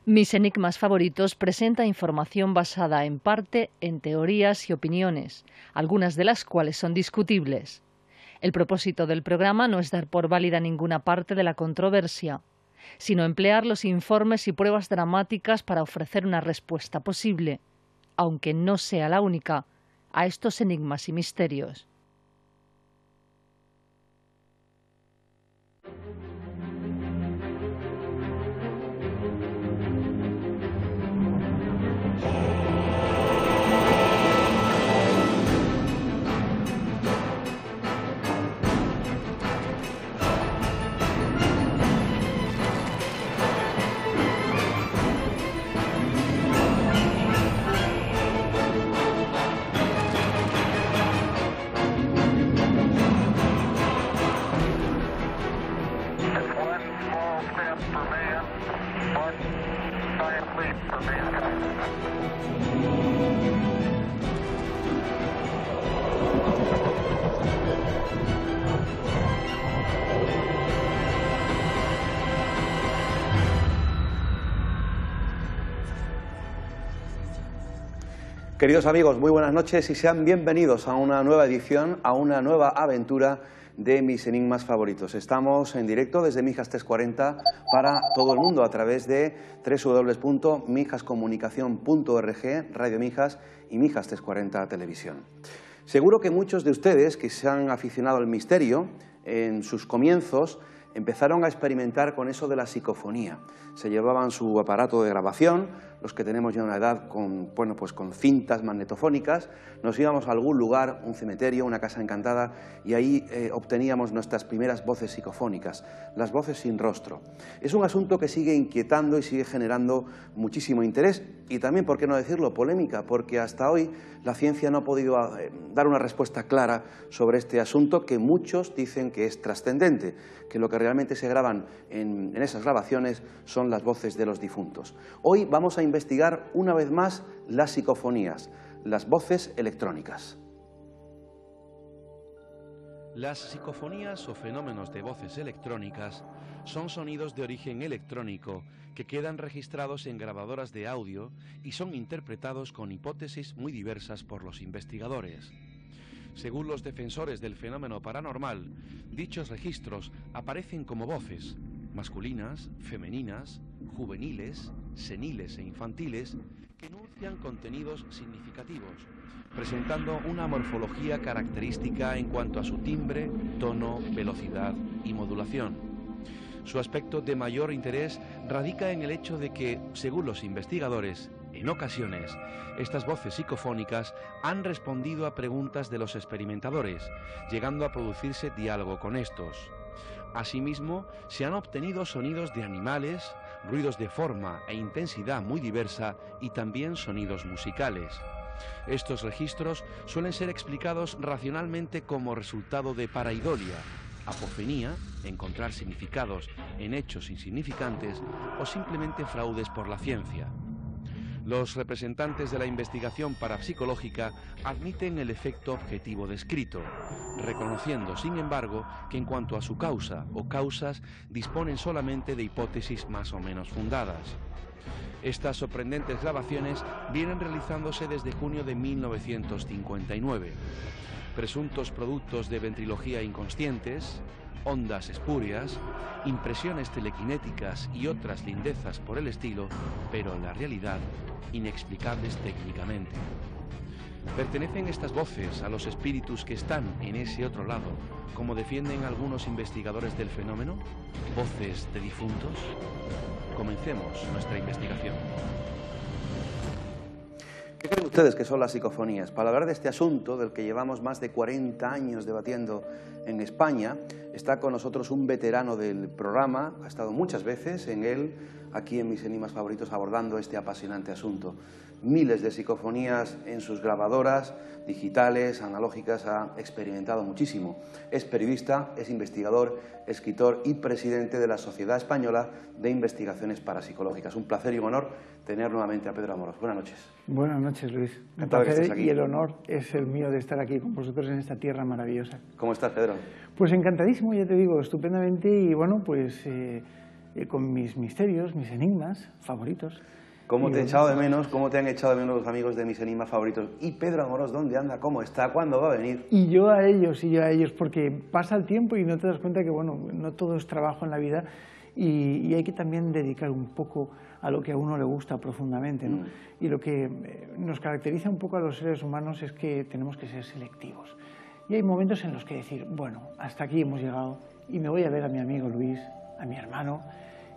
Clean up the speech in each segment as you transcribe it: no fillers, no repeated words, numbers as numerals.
Mis enigmas favoritos presenta información basada en parte en teorías y opiniones, algunas de las cuales son discutibles. El propósito del programa no es dar por válida ninguna parte de la controversia, sino emplear los informes y pruebas dramáticas para ofrecer una respuesta posible, aunque no sea la única, a estos enigmas y misterios. Queridos amigos, muy buenas noches y sean bienvenidos a una nueva edición, a una nueva aventura de mis enigmas favoritos. Estamos en directo desde Mijas 340 para todo el mundo a través de www.mijascomunicacion.org, Radio Mijas y Mijas 340 Televisión. Seguro que muchos de ustedes que se han aficionado al misterio, en sus comienzos empezaron a experimentar con eso de la psicofonía. Se llevaban su aparato de grabación, los que tenemos ya una edad con cintas magnetofónicas, nos íbamos a algún lugar, un cementerio, una casa encantada, y ahí obteníamos nuestras primeras voces psicofónicas, las voces sin rostro. Es un asunto que sigue inquietando y sigue generando muchísimo interés y también, por qué no decirlo, polémica, porque hasta hoy la ciencia no ha podido dar una respuesta clara sobre este asunto que muchos dicen que es trascendente, que lo que realmente se graban en esas grabaciones son las voces de los difuntos. Hoy vamos a investigar una vez más las psicofonías, las voces electrónicas. Las psicofonías o fenómenos de voces electrónicas son sonidos de origen electrónico que quedan registrados en grabadoras de audio y son interpretados con hipótesis muy diversas por los investigadores. Según los defensores del fenómeno paranormal, dichos registros aparecen como voces masculinas, femeninas, juveniles, seniles e infantiles que enuncian contenidos significativos, presentando una morfología característica en cuanto a su timbre, tono, velocidad y modulación. Su aspecto de mayor interés radica en el hecho de que, según los investigadores, en ocasiones, estas voces psicofónicas han respondido a preguntas de los experimentadores, llegando a producirse diálogo con estos. Asimismo, se han obtenido sonidos de animales, ruidos de forma e intensidad muy diversa y también sonidos musicales. Estos registros suelen ser explicados racionalmente como resultado de pareidolia, apofonía, encontrar significados en hechos insignificantes, o simplemente fraudes por la ciencia. Los representantes de la investigación parapsicológica admiten el efecto objetivo descrito, reconociendo, sin embargo, que en cuanto a su causa o causas disponen solamente de hipótesis más o menos fundadas. Estas sorprendentes grabaciones vienen realizándose desde junio de 1959. Presuntos productos de ventrilogía inconscientes, ondas espurias, impresiones telequinéticas y otras lindezas por el estilo, pero en la realidad inexplicables técnicamente. ¿Pertenecen estas voces a los espíritus que están en ese otro lado, como defienden algunos investigadores del fenómeno? ¿Voces de difuntos? Comencemos nuestra investigación. ¿Qué creen ustedes que son las psicofonías? Para hablar de este asunto, del que llevamos más de 40 años debatiendo en España, está con nosotros un veterano del programa, ha estado muchas veces en él, aquí en Mis Enigmas Favoritos, abordando este apasionante asunto. Miles de psicofonías en sus grabadoras, digitales, analógicas, ha experimentado muchísimo. Es periodista, es investigador, escritor y presidente de la Sociedad Española de Investigaciones Parapsicológicas. Un placer y un honor tener nuevamente a Pedro Amorós. Buenas noches. Buenas noches, Luis. El placer y el honor es el mío de estar aquí con vosotros en esta tierra maravillosa. ¿Cómo estás, Pedro? Pues encantadísimo, ya te digo, estupendamente, y bueno, pues con mis misterios, mis enigmas favoritos. ¿Cómo te he echado de menos? ¿Cómo te han echado de menos los amigos de mis enigmas favoritos? ¿Y Pedro Amorós dónde anda? ¿Cómo está? ¿Cuándo va a venir? Y yo a ellos, porque pasa el tiempo y no te das cuenta que, bueno, no todo es trabajo en la vida y hay que también dedicar un poco a lo que a uno le gusta profundamente, ¿no? Y lo que nos caracteriza un poco a los seres humanos es que tenemos que ser selectivos. Y hay momentos en los que decir, bueno, hasta aquí hemos llegado y me voy a ver a mi amigo Luis, a mi hermano,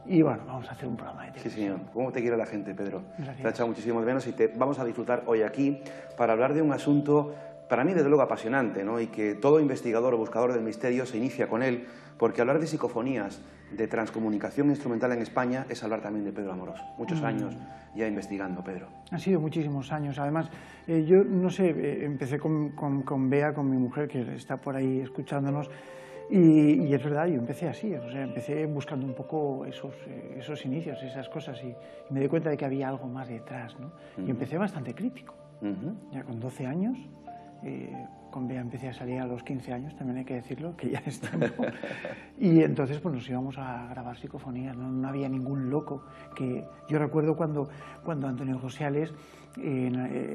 y bueno, vamos a hacer un programa de televisión. Sí, señor. ¿Cómo te quiere la gente, Pedro? Gracias. Te ha echado muchísimo de menos y te vamos a disfrutar hoy aquí para hablar de un asunto, para mí, desde luego, apasionante, ¿no? Y que todo investigador o buscador del misterio se inicia con él, porque hablar de psicofonías, de transcomunicación instrumental en España, es hablar también de Pedro Amorós. Muchos años ya investigando, Pedro. Han sido muchísimos años. Además, yo no sé, empecé con Bea, con mi mujer, que está por ahí escuchándonos, y es verdad, yo empecé así, o sea, empecé buscando un poco esos inicios, esas cosas, y me di cuenta de que había algo más detrás, ¿no? Y empecé bastante crítico. Ya con 12 años, con Bea empecé a salir a los 15 años, también hay que decirlo, que ya es tiempo. Y entonces pues nos íbamos a grabar psicofonías, no había ningún loco. Que yo recuerdo cuando Antonio José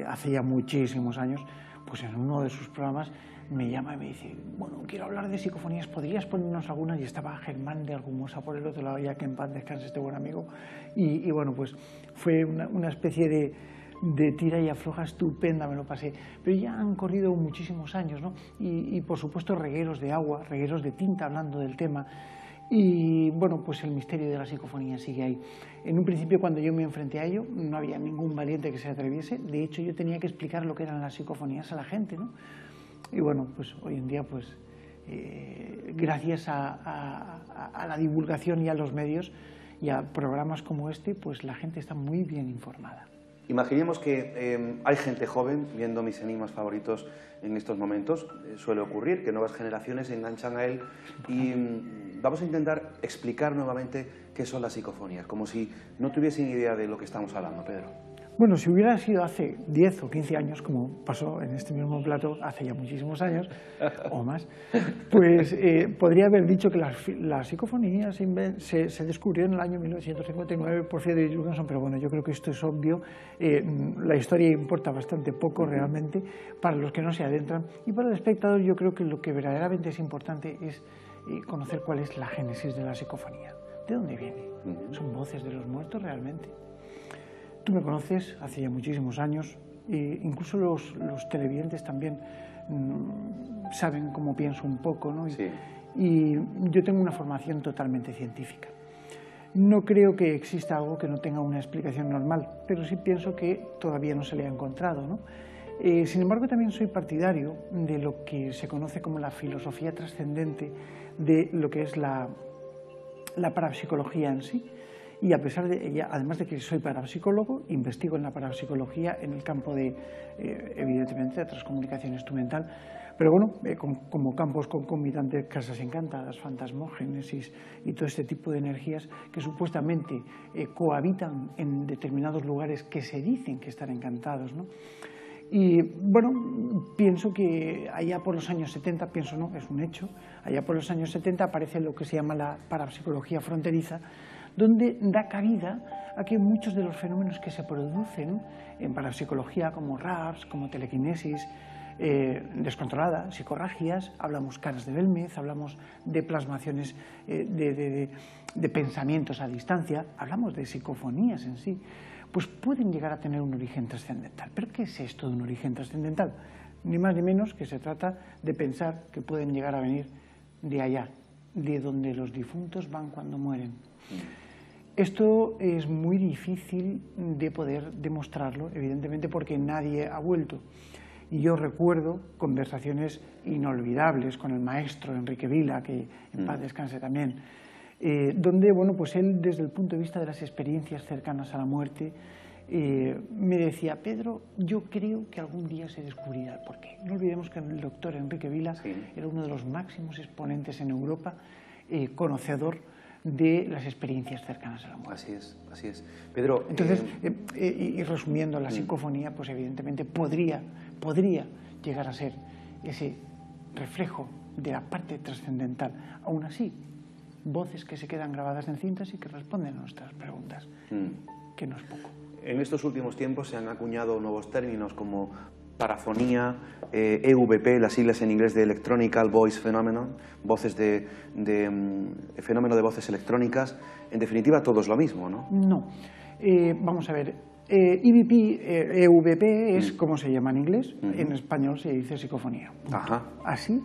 hace ya muchísimos años, pues en uno de sus programas me llama y me dice, bueno, quiero hablar de psicofonías, ¿podrías ponernos algunas? Y estaba Germán de Argumosa por el otro lado, ya que en paz descanse este buen amigo. Y bueno, pues fue una especie de tira y afloja estupenda, me lo pasé. Pero ya han corrido muchísimos años, ¿no? Y por supuesto regueros de agua, regueros de tinta hablando del tema. Y bueno, pues el misterio de la psicofonía sigue ahí. En un principio, cuando yo me enfrenté a ello, no había ningún valiente que se atreviese. De hecho, yo tenía que explicar lo que eran las psicofonías a la gente, ¿no? Y bueno, pues hoy en día, pues gracias a la divulgación y a los medios y a programas como este, pues la gente está muy bien informada. Imaginemos que hay gente joven viendo mis enigmas favoritos en estos momentos. Suele ocurrir que nuevas generaciones se enganchan a él y vamos a intentar explicar nuevamente qué son las psicofonías, como si no tuviesen idea de lo que estamos hablando, Pedro. Bueno, si hubiera sido hace 10 o 15 años, como pasó en este mismo plato hace ya muchísimos años, o más, pues podría haber dicho que las psicofonías se descubrieron en el año 1959 por Friedrich Jürgenson, pero bueno, yo creo que esto es obvio. La historia importa bastante poco realmente para los que no se adentran, y para el espectador yo creo que lo que verdaderamente es importante es conocer cuál es la génesis de la psicofonía. ¿De dónde viene? ¿Son voces de los muertos realmente? Tú me conoces hace ya muchísimos años, incluso los televidentes también saben cómo pienso un poco, ¿no? Sí. Y yo tengo una formación totalmente científica. No creo que exista algo que no tenga una explicación normal, pero sí pienso que todavía no se le ha encontrado, ¿no? Sin embargo, también soy partidario de lo que se conoce como la filosofía trascendente de lo que es la parapsicología en sí. Y a pesar de ella, además de que soy parapsicólogo, investigo en la parapsicología en el campo de, evidentemente, de transcomunicación instrumental, pero bueno, como campos concomitantes, casas encantadas, fantasmogénesis y todo este tipo de energías que supuestamente cohabitan en determinados lugares que se dicen que están encantados, ¿no? Y bueno, pienso que allá por los años 70, pienso no, es un hecho, allá por los años 70 aparece lo que se llama la parapsicología fronteriza, donde da cabida a que muchos de los fenómenos que se producen en parapsicología, como RAPs, como telequinesis descontrolada, psicorragias, hablamos caras de Belmez, hablamos de plasmaciones de pensamientos a distancia, hablamos de psicofonías en sí, pues pueden llegar a tener un origen trascendental. ¿Pero qué es esto de un origen trascendental? Ni más ni menos que se trata de pensar que pueden llegar a venir de allá, de donde los difuntos van cuando mueren. Esto es muy difícil de poder demostrarlo, evidentemente, porque nadie ha vuelto. Y yo recuerdo conversaciones inolvidables con el maestro Enrique Vila, que en paz descanse también, donde, bueno, pues él, desde el punto de vista de las experiencias cercanas a la muerte, me decía, Pedro, yo creo que algún día se descubrirá el porqué. No olvidemos que el doctor Enrique Vila era uno de los máximos exponentes en Europa, conocedor de las experiencias cercanas a la muerte. Así es, así es. Pedro, entonces, y resumiendo, la psicofonía, pues evidentemente podría llegar a ser ese reflejo de la parte trascendental. Aún así, voces que se quedan grabadas en cintas y que responden a nuestras preguntas, que no es poco. En estos últimos tiempos se han acuñado nuevos términos como parafonía, EVP, las siglas en inglés de Electronical Voice Phenomenon, fenómeno de voces electrónicas. En definitiva, todo es lo mismo, ¿no? No. Vamos a ver. EVP es como se llama en inglés, en español se dice psicofonía. Ajá. Así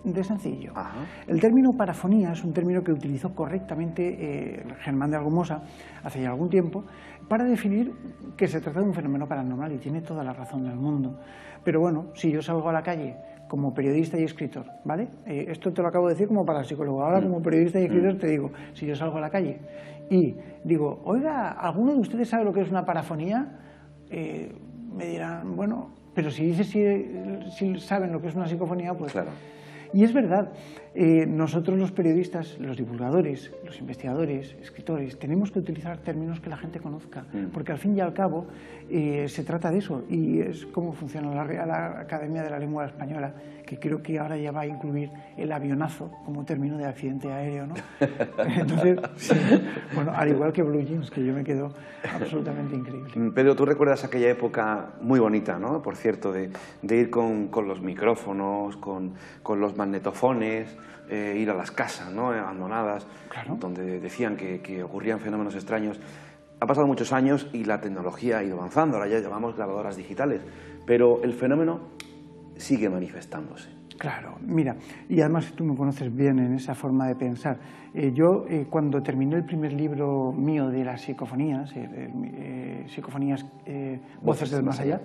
de sencillo. Ajá. El término parafonía es un término que utilizó correctamente Germán de Argumosa hace ya algún tiempo para definir que se trata de un fenómeno paranormal, y tiene toda la razón del mundo. Pero bueno, si yo salgo a la calle como periodista y escritor, ¿vale? Esto te lo acabo de decir como para psicólogo. Ahora como periodista y escritor te digo, si yo salgo a la calle y digo, oiga, ¿alguno de ustedes sabe lo que es una parafonía? Me dirán, bueno, pero si dices si saben lo que es una psicofonía, pues... Claro. Y es verdad, nosotros los periodistas, los divulgadores, los investigadores, escritores, tenemos que utilizar términos que la gente conozca, porque al fin y al cabo se trata de eso, y es como funciona la Real Academia de la Lengua Española, que creo que ahora ya va a incluir el avionazo como término de accidente aéreo, ¿no? Entonces, sí, bueno, al igual que Blue Jeans, que yo me quedo absolutamente increíble. Pedro, tú recuerdas aquella época muy bonita, ¿no? Por cierto, de ir con los micrófonos, con los magnetofones, ir a las casas, ¿no? Abandonadas, claro, donde decían que ocurrían fenómenos extraños. Ha pasado muchos años y la tecnología ha ido avanzando, ahora ya llamamos grabadoras digitales, pero el fenómeno sigue manifestándose. Claro, mira, y además tú me conoces bien en esa forma de pensar. Yo, cuando terminé el primer libro mío de las psicofonías, Voces del Más Allá,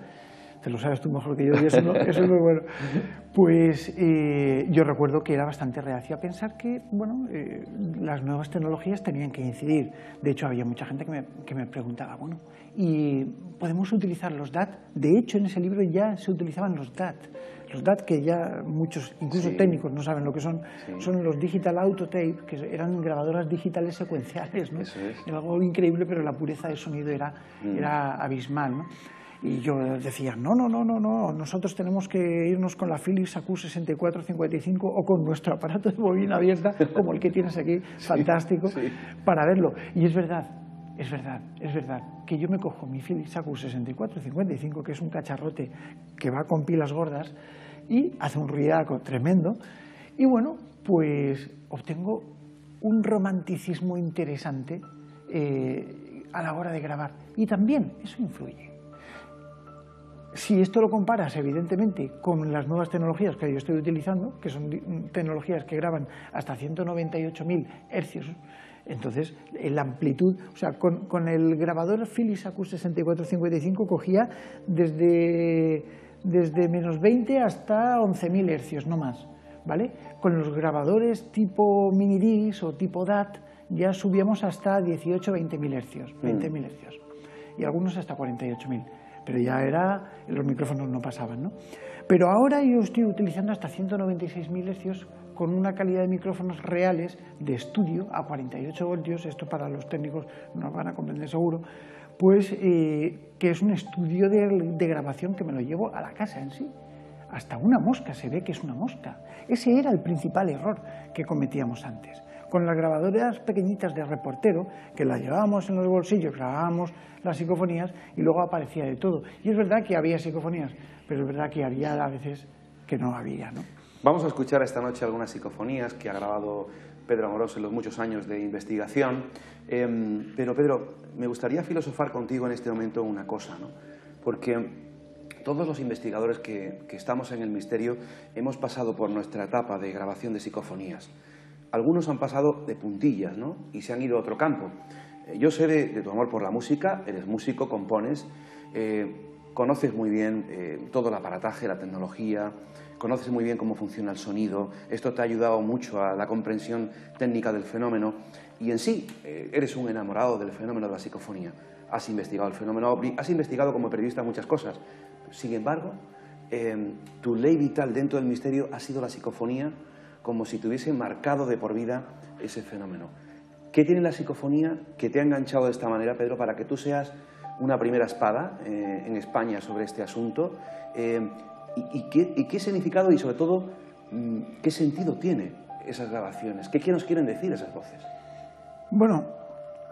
te lo sabes tú mejor que yo, y eso es muy bueno, pues yo recuerdo que era bastante reacio a pensar que, bueno, las nuevas tecnologías tenían que incidir. De hecho, había mucha gente que me preguntaba, bueno, ¿y podemos utilizar los DAT? De hecho, en ese libro ya se utilizaban los DAT. Los DAT, que ya muchos, incluso técnicos, no saben lo que son, son los Digital Auto Tape, que eran grabadoras digitales secuenciales, ¿no? Eso es. Era algo increíble, pero la pureza de sonido era abismal, ¿no? Y yo decía, no, nosotros tenemos que irnos con la Philips AQ6455 o con nuestro aparato de bobina abierta, como el que tienes aquí, fantástico, para verlo. Y es verdad, que yo me cojo mi Philips AQ6455, que es un cacharrote que va con pilas gordas y hace un ruidaco tremendo, y bueno, pues obtengo un romanticismo interesante a la hora de grabar. Y también eso influye. Si esto lo comparas, evidentemente, con las nuevas tecnologías que yo estoy utilizando, que son tecnologías que graban hasta 198.000 hercios, entonces la amplitud, o sea, con el grabador Philips AQ6455 cogía desde menos 20 hasta 11.000 hercios, no más, ¿vale? Con los grabadores tipo mini-DIS o tipo DAT ya subíamos hasta 18-20.000 hercios, 20.000 hercios, y algunos hasta 48.000. Pero ya los micrófonos no pasaban, ¿no? Pero ahora yo estoy utilizando hasta 196.000 hercios con una calidad de micrófonos reales de estudio a 48 voltios, esto para los técnicos no van a comprender seguro, pues que es un estudio de grabación que me lo llevo a la casa en sí. Hasta una mosca se ve que es una mosca. Ese era el principal error que cometíamos antes. Con las grabadoras pequeñitas de reportero, que las llevábamos en los bolsillos, grabábamos las psicofonías y luego aparecía de todo. Y es verdad que había psicofonías, pero es verdad que había a veces que no había, ¿no? Vamos a escuchar esta noche algunas psicofonías que ha grabado Pedro Amorós en los muchos años de investigación. Pero Pedro, me gustaría filosofar contigo en este momento una cosa, ¿no? Porque todos los investigadores que estamos en el misterio hemos pasado por nuestra etapa de grabación de psicofonías. Algunos han pasado de puntillas, ¿no? Y se han ido a otro campo. Yo sé de tu amor por la música, eres músico, compones, conoces muy bien todo el aparataje, la tecnología, conoces muy bien cómo funciona el sonido, esto te ha ayudado mucho a la comprensión técnica del fenómeno y en sí eres un enamorado del fenómeno de la psicofonía. Has investigado el fenómeno OVNI, has investigado como periodista muchas cosas. Sin embargo, tu ley vital dentro del misterio ha sido la psicofonía, como si te hubiese marcado de por vida ese fenómeno. ¿Qué tiene la psicofonía que te ha enganchado de esta manera, Pedro, para que tú seas una primera espada en España sobre este asunto? ¿Y qué significado y, sobre todo, qué sentido tiene esas grabaciones? ¿Qué nos quieren decir esas voces? Bueno,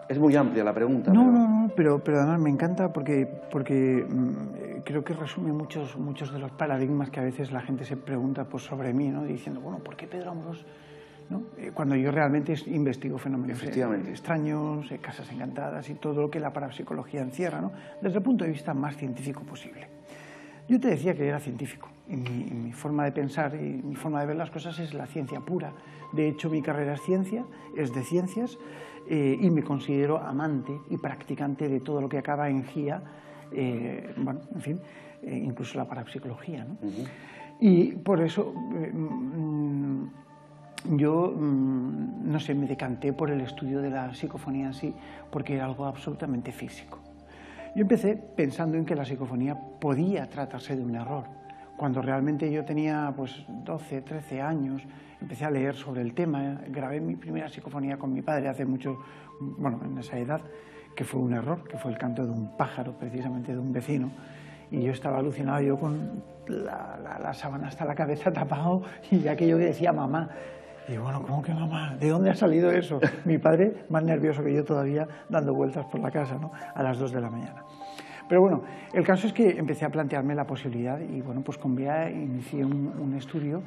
es muy amplia la pregunta. No, pero además me encanta porque creo que resume muchos de los paradigmas que a veces la gente se pregunta pues, sobre mí, ¿no? Diciendo, bueno, ¿por qué Pedro Amorós? ¿No? Cuando yo realmente investigo fenómenos extraños, casas encantadas y todo lo que la parapsicología encierra, ¿no? Desde el punto de vista más científico posible. Yo te decía que era científico, y mi forma de pensar y mi forma de ver las cosas es la ciencia pura. De hecho, mi carrera es de ciencias, y me considero amante y practicante de todo lo que acaba en GIA, bueno, en fin, incluso la parapsicología, ¿no? Y por eso yo, no sé, me decanté por el estudio de la psicofonía en sí, porque era algo absolutamente físico. Yo empecé pensando en que la psicofonía podía tratarse de un error. Cuando realmente yo tenía pues 12, 13 años, empecé a leer sobre el tema, grabé mi primera psicofonía con mi padre hace mucho, bueno, en esa edad, que fue un error, que fue el canto de un pájaro, precisamente de un vecino, y yo estaba alucinado, yo con la sábana hasta la cabeza tapado, y aquello que decía mamá. Y digo, bueno, ¿cómo que mamá? ¿De dónde ha salido eso? Mi padre, más nervioso que yo todavía, dando vueltas por la casa, ¿no? A las 2 de la mañana. Pero bueno, el caso es que empecé a plantearme la posibilidad y bueno, pues con Bea inicié un estudio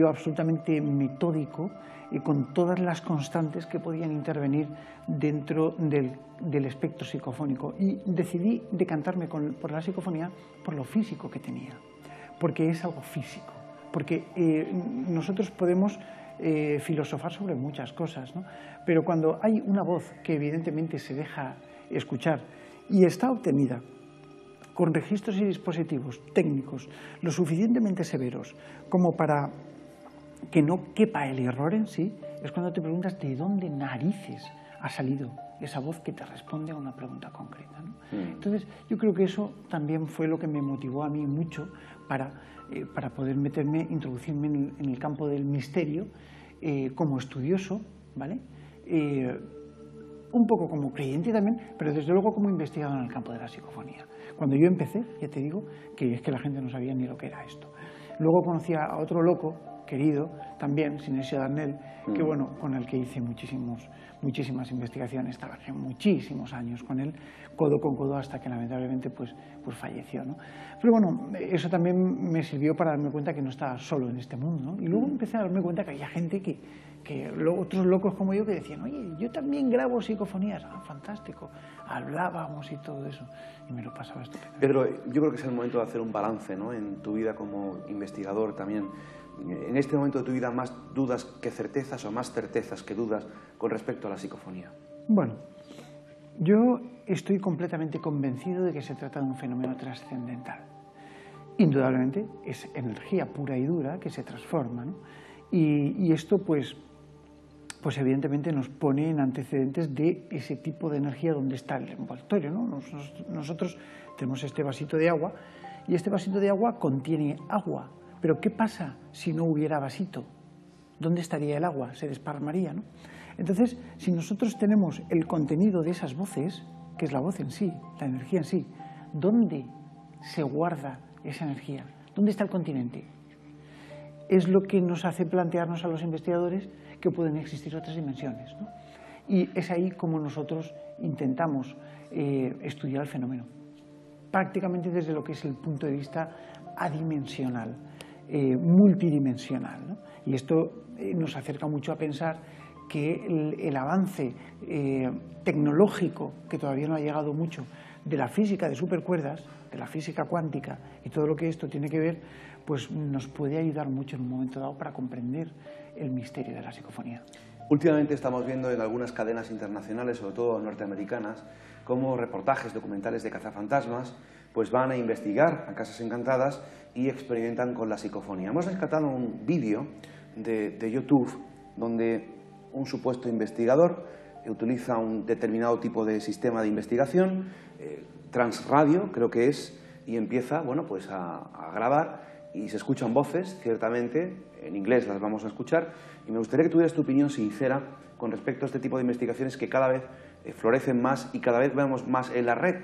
absolutamente metódico y con todas las constantes que podían intervenir dentro del espectro psicofónico. Y decidí decantarme por la psicofonía por lo físico que tenía, porque es algo físico. Porque nosotros podemos filosofar sobre muchas cosas, ¿no? Pero cuando hay una voz que evidentemente se deja escuchar y está obtenida con registros y dispositivos técnicos lo suficientemente severos como para que no quepa el error en sí, es cuando te preguntas de dónde narices ha salido esa voz que te responde a una pregunta concreta, ¿no? Entonces, yo creo que eso también fue lo que me motivó a mí mucho para poder introducirme en el campo del misterio como estudioso, ¿vale? Un poco como creyente también, pero desde luego como investigador en el campo de la psicofonía. Cuando yo empecé, ya te digo, que es que la gente no sabía ni lo que era esto. Luego conocí a otro loco, querido, también, Sinesio Darnell, que bueno, con el que hice muchísimas investigaciones, trabajé muchísimos años con él, codo con codo, hasta que lamentablemente pues falleció, ¿no? Pero bueno, eso también me sirvió para darme cuenta que no estaba solo en este mundo, ¿no? Y luego empecé a darme cuenta que había gente otros locos como yo que decían, oye, yo también grabo psicofonías. Ah, fantástico, hablábamos y todo eso, y me lo pasaba estupendo. Pedro, yo creo que es el momento de hacer un balance, ¿no? En tu vida como investigador también. En este momento de tu vida, ¿más dudas que certezas o más certezas que dudas con respecto a la psicofonía? Bueno, yo estoy completamente convencido de que se trata de un fenómeno trascendental. Indudablemente es energía pura y dura que se transforma, ¿no? Y esto pues evidentemente nos pone en antecedentes de ese tipo de energía donde está el envoltorio, ¿no? Nosotros tenemos este vasito de agua y este vasito de agua contiene agua. Pero ¿qué pasa si no hubiera vasito? ¿Dónde estaría el agua? Se desparramaría, ¿no? Entonces, si nosotros tenemos el contenido de esas voces, que es la voz en sí, la energía en sí, ¿dónde se guarda esa energía? ¿Dónde está el continente? Es lo que nos hace plantearnos a los investigadores que pueden existir otras dimensiones, ¿no? Y es ahí como nosotros intentamos estudiar el fenómeno, prácticamente desde lo que es el punto de vista adimensional, multidimensional, ¿no? Y esto nos acerca mucho a pensar que el avance tecnológico, que todavía no ha llegado mucho, de la física de supercuerdas, de la física cuántica y todo lo que esto tiene que ver, pues nos puede ayudar mucho en un momento dado para comprender el misterio de la psicofonía. Últimamente estamos viendo en algunas cadenas internacionales, sobre todo norteamericanas, cómo reportajes documentales de cazafantasmas pues van a investigar a casas encantadas y experimentan con la psicofonía. Hemos rescatado un vídeo de YouTube donde un supuesto investigador utiliza un determinado tipo de sistema de investigación, transradio creo que es, y empieza, bueno, pues a grabar y se escuchan voces, ciertamente, en inglés las vamos a escuchar, y me gustaría que tuvieras tu opinión sincera con respecto a este tipo de investigaciones que cada vez florecen más y cada vez vemos más en la red.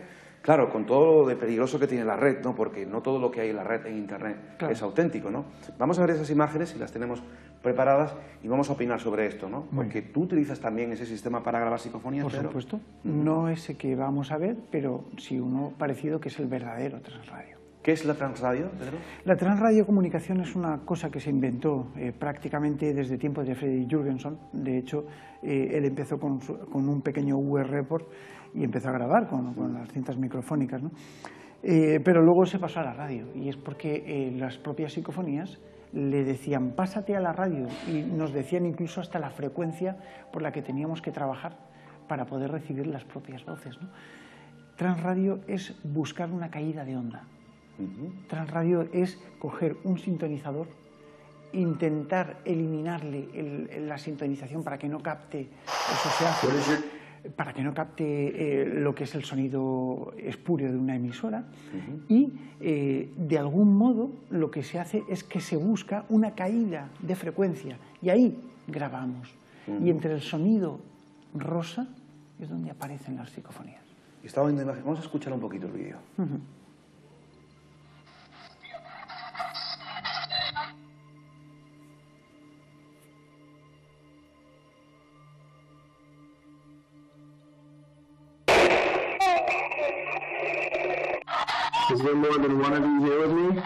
Claro, con todo lo de peligroso que tiene la red, ¿no? Porque no todo lo que hay en la red, en Internet, es auténtico, ¿no? Vamos a ver esas imágenes, si las tenemos preparadas, y vamos a opinar sobre esto, ¿no? Porque tú utilizas también ese sistema para grabar psicofonías, Por Pedro. supuesto. No ese que vamos a ver, pero sí uno parecido que es el verdadero Transradio. ¿Qué es la Transradio, Pedro? La transradiocomunicación es una cosa que se inventó prácticamente desde tiempos de Fredrik Jürgensen. De hecho, él empezó con un pequeño UR-report y empezó a grabar con las cintas microfónicas, ¿no? Pero luego se pasó a la radio, y es porque las propias psicofonías le decían pásate a la radio, y nos decían incluso hasta la frecuencia por la que teníamos que trabajar para poder recibir las propias voces, ¿no? Transradio es buscar una caída de onda. Transradio es coger un sintonizador, intentar eliminarle la sintonización para que no capte eso se hace, para que no capte lo que es el sonido espúreo de una emisora, y de algún modo lo que se hace es que se busca una caída de frecuencia, y ahí grabamos. Y entre el sonido rosa es donde aparecen las psicofonías. Estaba viendo imagen. Vamos a escuchar un poquito el vídeo. Is there more than one of you here with me?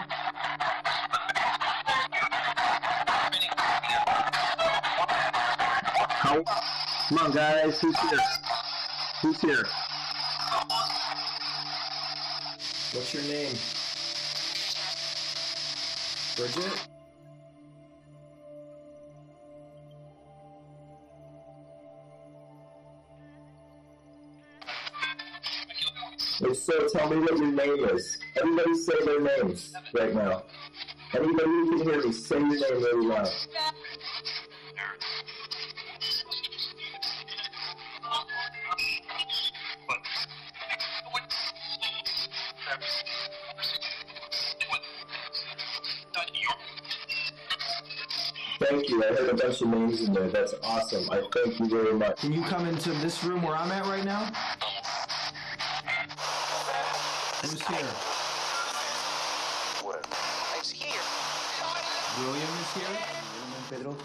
How? Come on, guys. Who's here? Who's here? What's your name? Bridget? So tell me what your name is. Everybody say their names right now. Anybody who can hear me, say your name really loud. Thank you. I heard a bunch of names in there. That's awesome. I thank you very much. Can you come into this room where I'm at right now? Who's here? William is here. Pedro,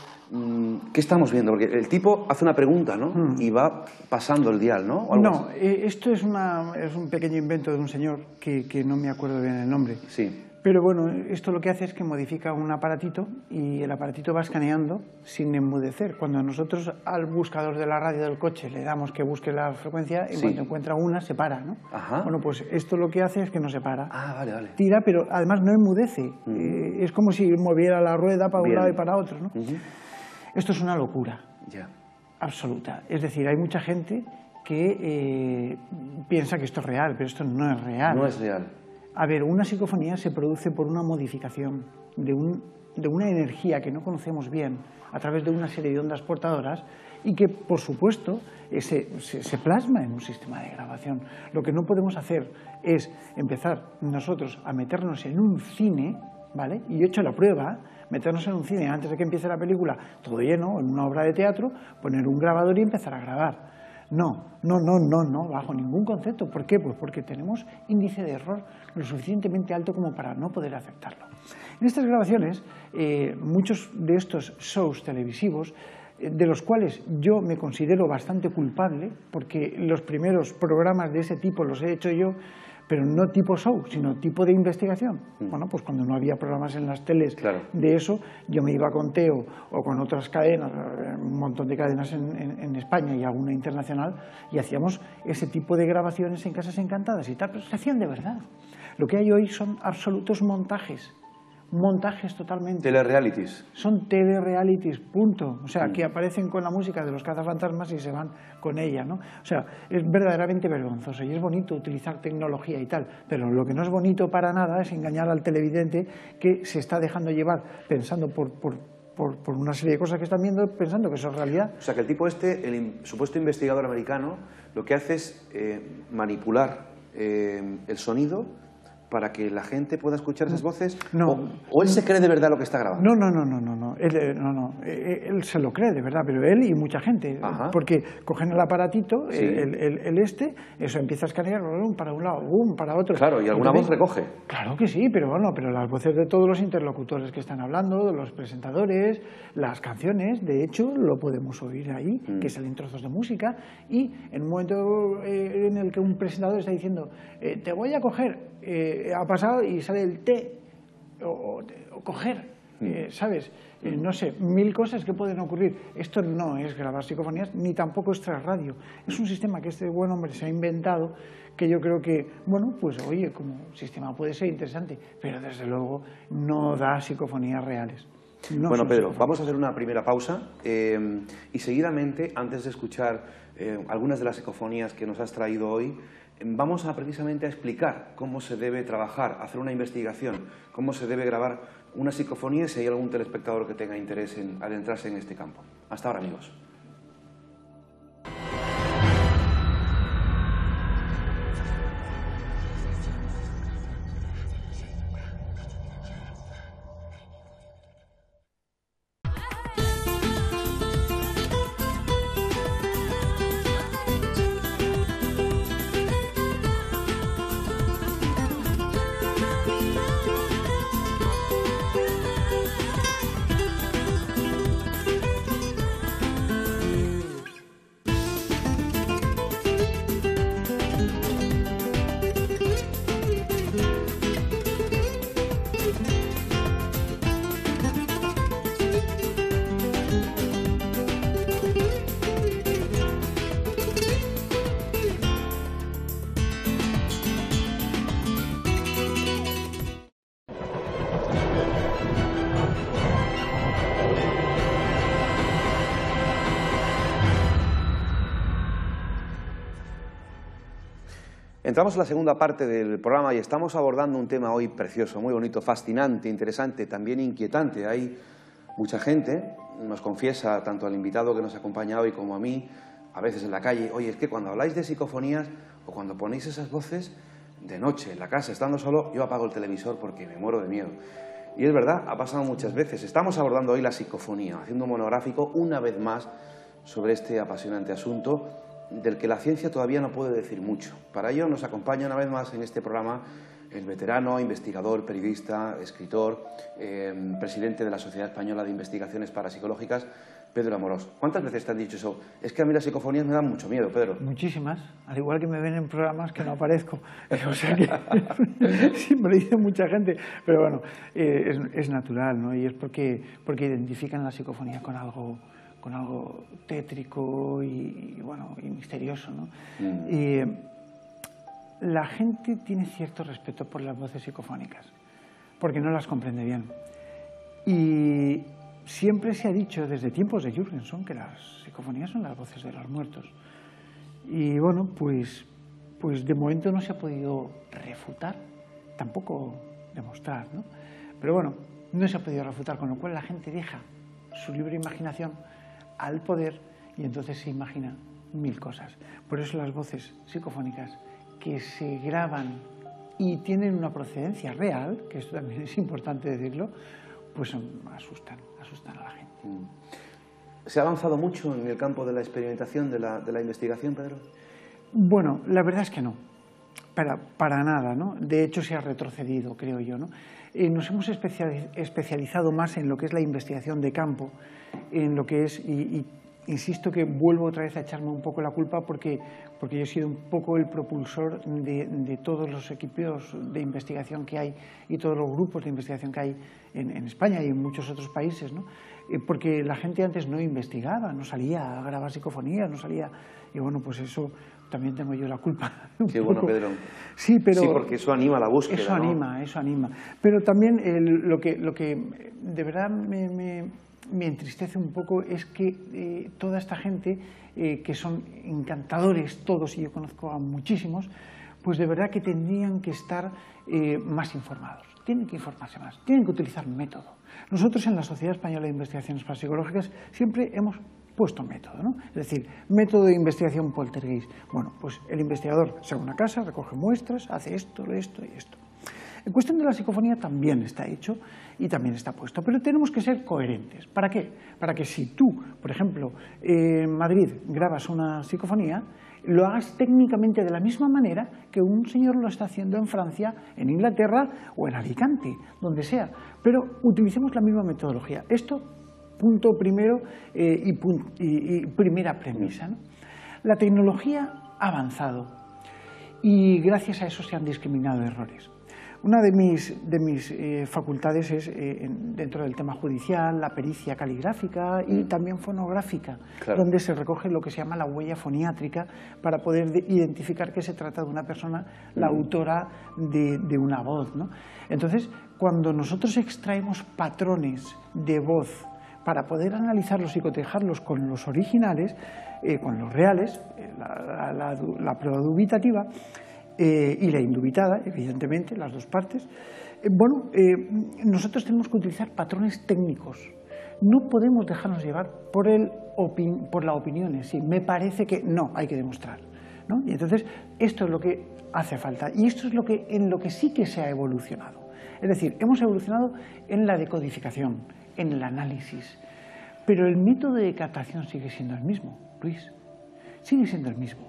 ¿qué estamos viendo? Porque el tipo hace una pregunta, ¿no? Y va pasando el dial, ¿no? No, esto es un pequeño invento de un señor que no me acuerdo bien el nombre. Sí. Pero bueno, esto lo que hace es que modifica un aparatito y el aparatito va escaneando sin enmudecer. Cuando nosotros al buscador de la radio del coche le damos que busque la frecuencia, en cuanto encuentra una, se para, ¿no? Ajá. Bueno, pues esto lo que hace es que no se para. Ah, vale, vale. Tira, pero además no enmudece. Es como si moviera la rueda para un lado y para otro, ¿no? Esto es una locura. Ya. Absoluta. Es decir, hay mucha gente que piensa que esto es real, pero esto no es real. No es real. A ver, una psicofonía se produce por una modificación de una energía que no conocemos bien a través de una serie de ondas portadoras y que, por supuesto, se plasma en un sistema de grabación. Lo que no podemos hacer es empezar nosotros a meternos en un cine, ¿vale? Y yo he hecho la prueba, meternos en un cine antes de que empiece la película, todo lleno, en una obra de teatro, poner un grabador y empezar a grabar. No, bajo ningún concepto. ¿Por qué? Pues porque tenemos índice de error lo suficientemente alto como para no poder aceptarlo. En estas grabaciones, muchos de estos shows televisivos, de los cuales yo me considero bastante culpable, porque los primeros programas de ese tipo los he hecho yo, pero no tipo show, sino tipo de investigación. Bueno, pues cuando no había programas en las teles de eso, yo me iba con Teo o con otras cadenas, un montón de cadenas en España y alguna internacional, y hacíamos ese tipo de grabaciones en Casas Encantadas y tal, pero se hacían de verdad. Lo que hay hoy son absolutos montajes. Montajes totalmente. Telerealities. Son telerealities, punto. O sea, que aparecen con la música de los cazafantasmas y se van con ella, ¿no? O sea, es verdaderamente vergonzoso y es bonito utilizar tecnología y tal, pero lo que no es bonito para nada es engañar al televidente que se está dejando llevar pensando por una serie de cosas que están viendo, pensando que eso es realidad. O sea, que el tipo el supuesto investigador americano, lo que hace es manipular el sonido para que la gente pueda escuchar esas voces? No. ¿O él se cree de verdad lo que está grabando? No. Él se lo cree de verdad, pero él y mucha gente. Ajá. Porque cogen el aparatito, Sí. eso empieza a escanear para un lado, para otro. Claro, y alguna voz recoge. Claro que sí, pero las voces de todos los interlocutores que están hablando, de los presentadores, las canciones, de hecho, lo podemos oír ahí, que salen trozos de música, y en un momento en el que un presentador está diciendo, te voy a coger, ha pasado y sale el te, o coger, ¿sabes? No sé, 1000 cosas que pueden ocurrir. Esto no es grabar psicofonías, ni tampoco es radio. Es un sistema que este buen hombre se ha inventado, que yo creo que, bueno, pues oye, como sistema puede ser interesante, pero desde luego no da psicofonías reales. No bueno, Pedro, psicofonías. vamos a hacer una primera pausa y seguidamente, antes de escuchar algunas de las psicofonías que nos has traído hoy, vamos a precisamente a explicar cómo se debe trabajar, hacer una investigación, cómo se debe grabar una psicofonía, y si hay algún telespectador que tenga interés en adentrarse en este campo. Hasta ahora, amigos. Entramos en la segunda parte del programa y estamos abordando un tema hoy precioso, muy bonito, fascinante, interesante, también inquietante. Hay mucha gente, nos confiesa tanto al invitado que nos acompaña hoy como a mí, a veces en la calle, oye, es que cuando habláis de psicofonías o cuando ponéis esas voces de noche en la casa, estando solo, yo apago el televisor porque me muero de miedo. Y es verdad, ha pasado muchas veces. Estamos abordando hoy la psicofonía, haciendo un monográfico una vez más sobre este apasionante asunto del que la ciencia todavía no puede decir mucho. Para ello nos acompaña una vez más en este programa el veterano, investigador, periodista, escritor, presidente de la Sociedad Española de Investigaciones Parapsicológicas, Pedro Amorós. ¿Cuántas veces te han dicho eso? Es que a mí las psicofonías me dan mucho miedo, Pedro. Muchísimas, al igual que me ven en programas que no aparezco. O sea que sí, me lo dice mucha gente, pero bueno, es natural, ¿no? Y es porque identifican la psicofonía con algo tétrico y bueno, y misterioso, ¿no? Y la gente tiene cierto respeto por las voces psicofónicas, porque no las comprende bien. Y siempre se ha dicho desde tiempos de Jürgenson que las psicofonías son las voces de los muertos. Y bueno, pues de momento no se ha podido refutar, tampoco demostrar, ¿no? Pero bueno, no se ha podido refutar, con lo cual la gente deja su libre imaginación al poder y entonces se imagina 1000 cosas. Por eso las voces psicofónicas que se graban y tienen una procedencia real, que esto también es importante decirlo, pues asustan a la gente. ¿Se ha avanzado mucho en el campo de la experimentación, de la investigación, Pedro? Bueno, la verdad es que no, para nada, ¿no? De hecho se ha retrocedido, creo yo, ¿no? Nos hemos especializado más en lo que es la investigación de campo, en lo que es, y insisto que vuelvo otra vez a echarme un poco la culpa porque yo he sido un poco el propulsor de todos los equipos de investigación que hay y todos los grupos de investigación que hay en España y en muchos otros países, ¿no? Porque la gente antes no investigaba, no salía a grabar psicofonías, no salía, y bueno, pues eso también tengo yo la culpa. Qué bueno, Pedro. Sí, pero sí, porque eso anima la búsqueda. Eso anima, ¿no? Eso anima. Pero también lo que de verdad me entristece un poco es que toda esta gente, que son encantadores todos, y yo conozco a muchísimos, pues de verdad que tendrían que estar más informados. Tienen que informarse más, tienen que utilizar método. Nosotros en la Sociedad Española de Investigaciones Parapsicológicas siempre hemos puesto método, ¿no? Es decir, método de investigación poltergeist. Bueno, pues el investigador se va a una casa, recoge muestras, hace esto y esto. En cuestión de la psicofonía también está hecho y también está puesto, pero tenemos que ser coherentes. ¿Para qué? Para que si tú, por ejemplo, en Madrid grabas una psicofonía, lo hagas técnicamente de la misma manera que un señor lo está haciendo en Francia, en Inglaterra o en Alicante, donde sea, pero utilicemos la misma metodología. Esto, punto primero y primera premisa, ¿no? La tecnología ha avanzado y gracias a eso se han discriminado errores. Una de mis facultades es dentro del tema judicial, la pericia caligráfica y también fonográfica, claro, donde se recoge lo que se llama la huella foniátrica para poder identificar que se trata de una persona, la autora de una voz, ¿no? Entonces, cuando nosotros extraemos patrones de voz para poder analizarlos y cotejarlos con los originales, con los reales, la prueba dubitativa, y la indubitada, evidentemente, las dos partes, nosotros tenemos que utilizar patrones técnicos. No podemos dejarnos llevar por la opinión en sí. Me parece que no, hay que demostrar, ¿no? Y entonces, esto es lo que hace falta. Y esto es en lo que sí que se ha evolucionado. Es decir, hemos evolucionado en la decodificación, en el análisis. Pero el método de captación sigue siendo el mismo, Luis. Sigue siendo el mismo.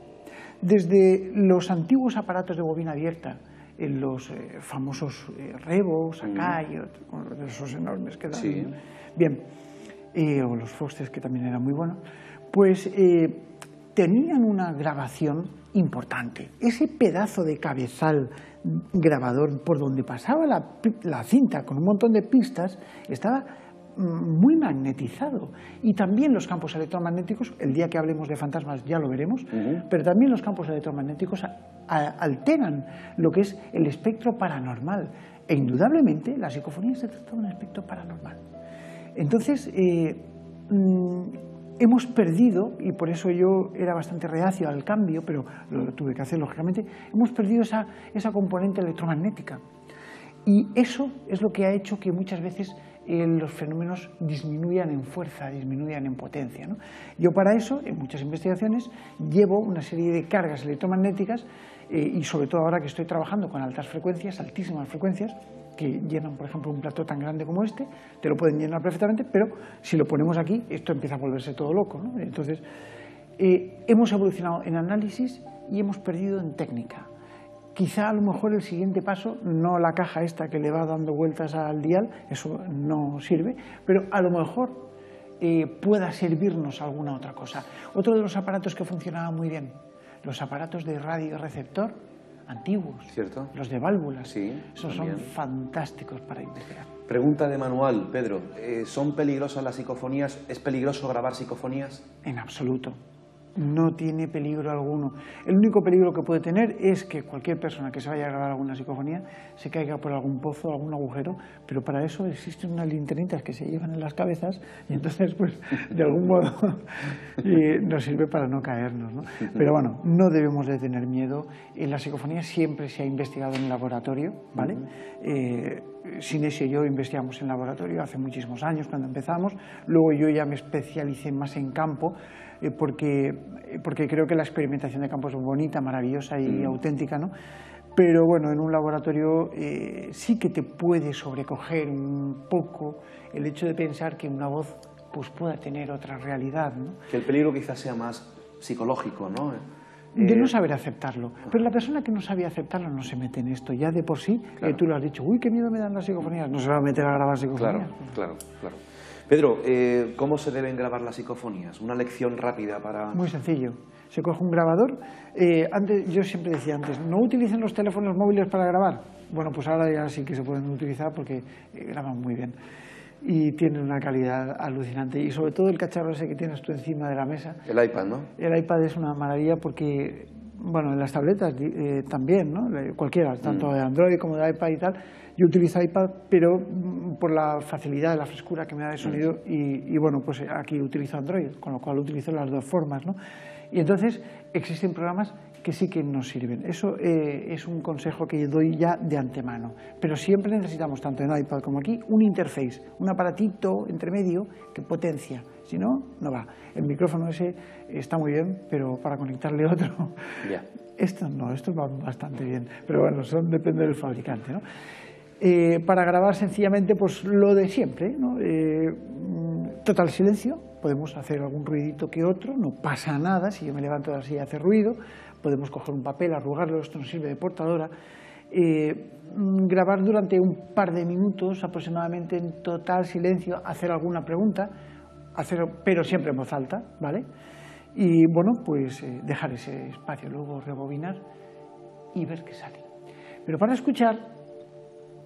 Desde los antiguos aparatos de bobina abierta, en los famosos Rebos, Akai, esos enormes que dan, sí, bien, o los Foxters, que también eran muy buenos, pues tenían una grabación importante. Ese pedazo de cabezal grabador por donde pasaba la cinta con un montón de pistas estaba muy magnetizado, y también los campos electromagnéticos, el día que hablemos de fantasmas ya lo veremos, pero también los campos electromagnéticos alteran lo que es el espectro paranormal, e indudablemente la psicofonía se trata de un espectro paranormal. Entonces hemos perdido, y por eso yo era bastante reacio al cambio, pero lo tuve que hacer lógicamente, hemos perdido esa componente electromagnética, y eso es lo que ha hecho que muchas veces los fenómenos disminuyan en fuerza, disminuyan en potencia, ¿no? Yo para eso, en muchas investigaciones, llevo una serie de cargas electromagnéticas y sobre todo ahora que estoy trabajando con altas frecuencias, altísimas frecuencias, que llenan, por ejemplo, un plató tan grande como este, te lo pueden llenar perfectamente, pero si lo ponemos aquí, esto empieza a volverse todo loco, ¿no? Entonces, hemos evolucionado en análisis y hemos perdido en técnica. Quizá a lo mejor el siguiente paso, no la caja esta que le va dando vueltas al dial, eso no sirve, pero a lo mejor pueda servirnos alguna otra cosa. Otro de los aparatos que funcionaba muy bien, los aparatos de radioreceptor antiguos, ¿cierto? Los de válvulas, sí, esos también son fantásticos para investigar. Pregunta de manual, Pedro, ¿son peligrosas las psicofonías? ¿Es peligroso grabar psicofonías? En absoluto. No tiene peligro alguno. El único peligro que puede tener es que cualquier persona que se vaya a grabar alguna psicofonía se caiga por algún pozo, algún agujero, pero para eso existen unas linternitas que se llevan en las cabezas y entonces, pues, de algún modo nos sirve para no caernos, ¿no? Pero bueno, no debemos de tener miedo. En la psicofonía siempre se ha investigado en el laboratorio, ¿vale? Sinesio y yo investigamos en laboratorio hace muchísimos años cuando empezamos, luego yo ya me especialicé más en campo, porque creo que la experimentación de campo es bonita, maravillosa y auténtica, ¿no? Pero bueno, en un laboratorio sí que te puede sobrecoger un poco el hecho de pensar que una voz pues pueda tener otra realidad, ¿no? Que el peligro quizás sea más psicológico, ¿no? De no saber aceptarlo. Pero la persona que no sabe aceptarlo no se mete en esto. Ya de por sí, claro, tú lo has dicho, uy, qué miedo me dan las psicofonías, no se va a meter a grabar psicofonías. Claro. Pedro, ¿cómo se deben grabar las psicofonías? Una lección rápida para... Muy sencillo. Se coge un grabador. Yo siempre decía antes, no utilicen los teléfonos móviles para grabar. Bueno, pues ahora ya sí que se pueden utilizar porque graban muy bien. Y tienen una calidad alucinante. Y sobre todo el cacharro ese que tienes tú encima de la mesa. El iPad, ¿no? El iPad es una maravilla porque, bueno, en las tabletas también, ¿no? Cualquiera, tanto de Android como de iPad y tal. Yo utilizo iPad, pero por la facilidad, la frescura que me da de sonido y bueno, pues aquí utilizo Android, con lo cual utilizo las dos formas, ¿no? Y entonces existen programas que sí que nos sirven. Eso es un consejo que doy ya de antemano. Pero siempre necesitamos, tanto en iPad como aquí, un interface, un aparatito entre medio que potencia. Si no, no va. El micrófono ese está muy bien, pero para conectarle otro... Yeah. Estos no, estos van bastante bien. Pero bueno, depende del fabricante, ¿no? para grabar sencillamente pues lo de siempre, ¿no? Total silencio, podemos hacer algún ruidito que otro, no pasa nada, si yo me levanto de la silla hace ruido, podemos coger un papel, arrugarlo, esto nos sirve de portadora, grabar durante un par de minutos aproximadamente en total silencio, hacer alguna pregunta, pero siempre en voz alta, ¿vale? Y bueno, pues dejar ese espacio, luego rebobinar y ver qué sale. Pero para escuchar,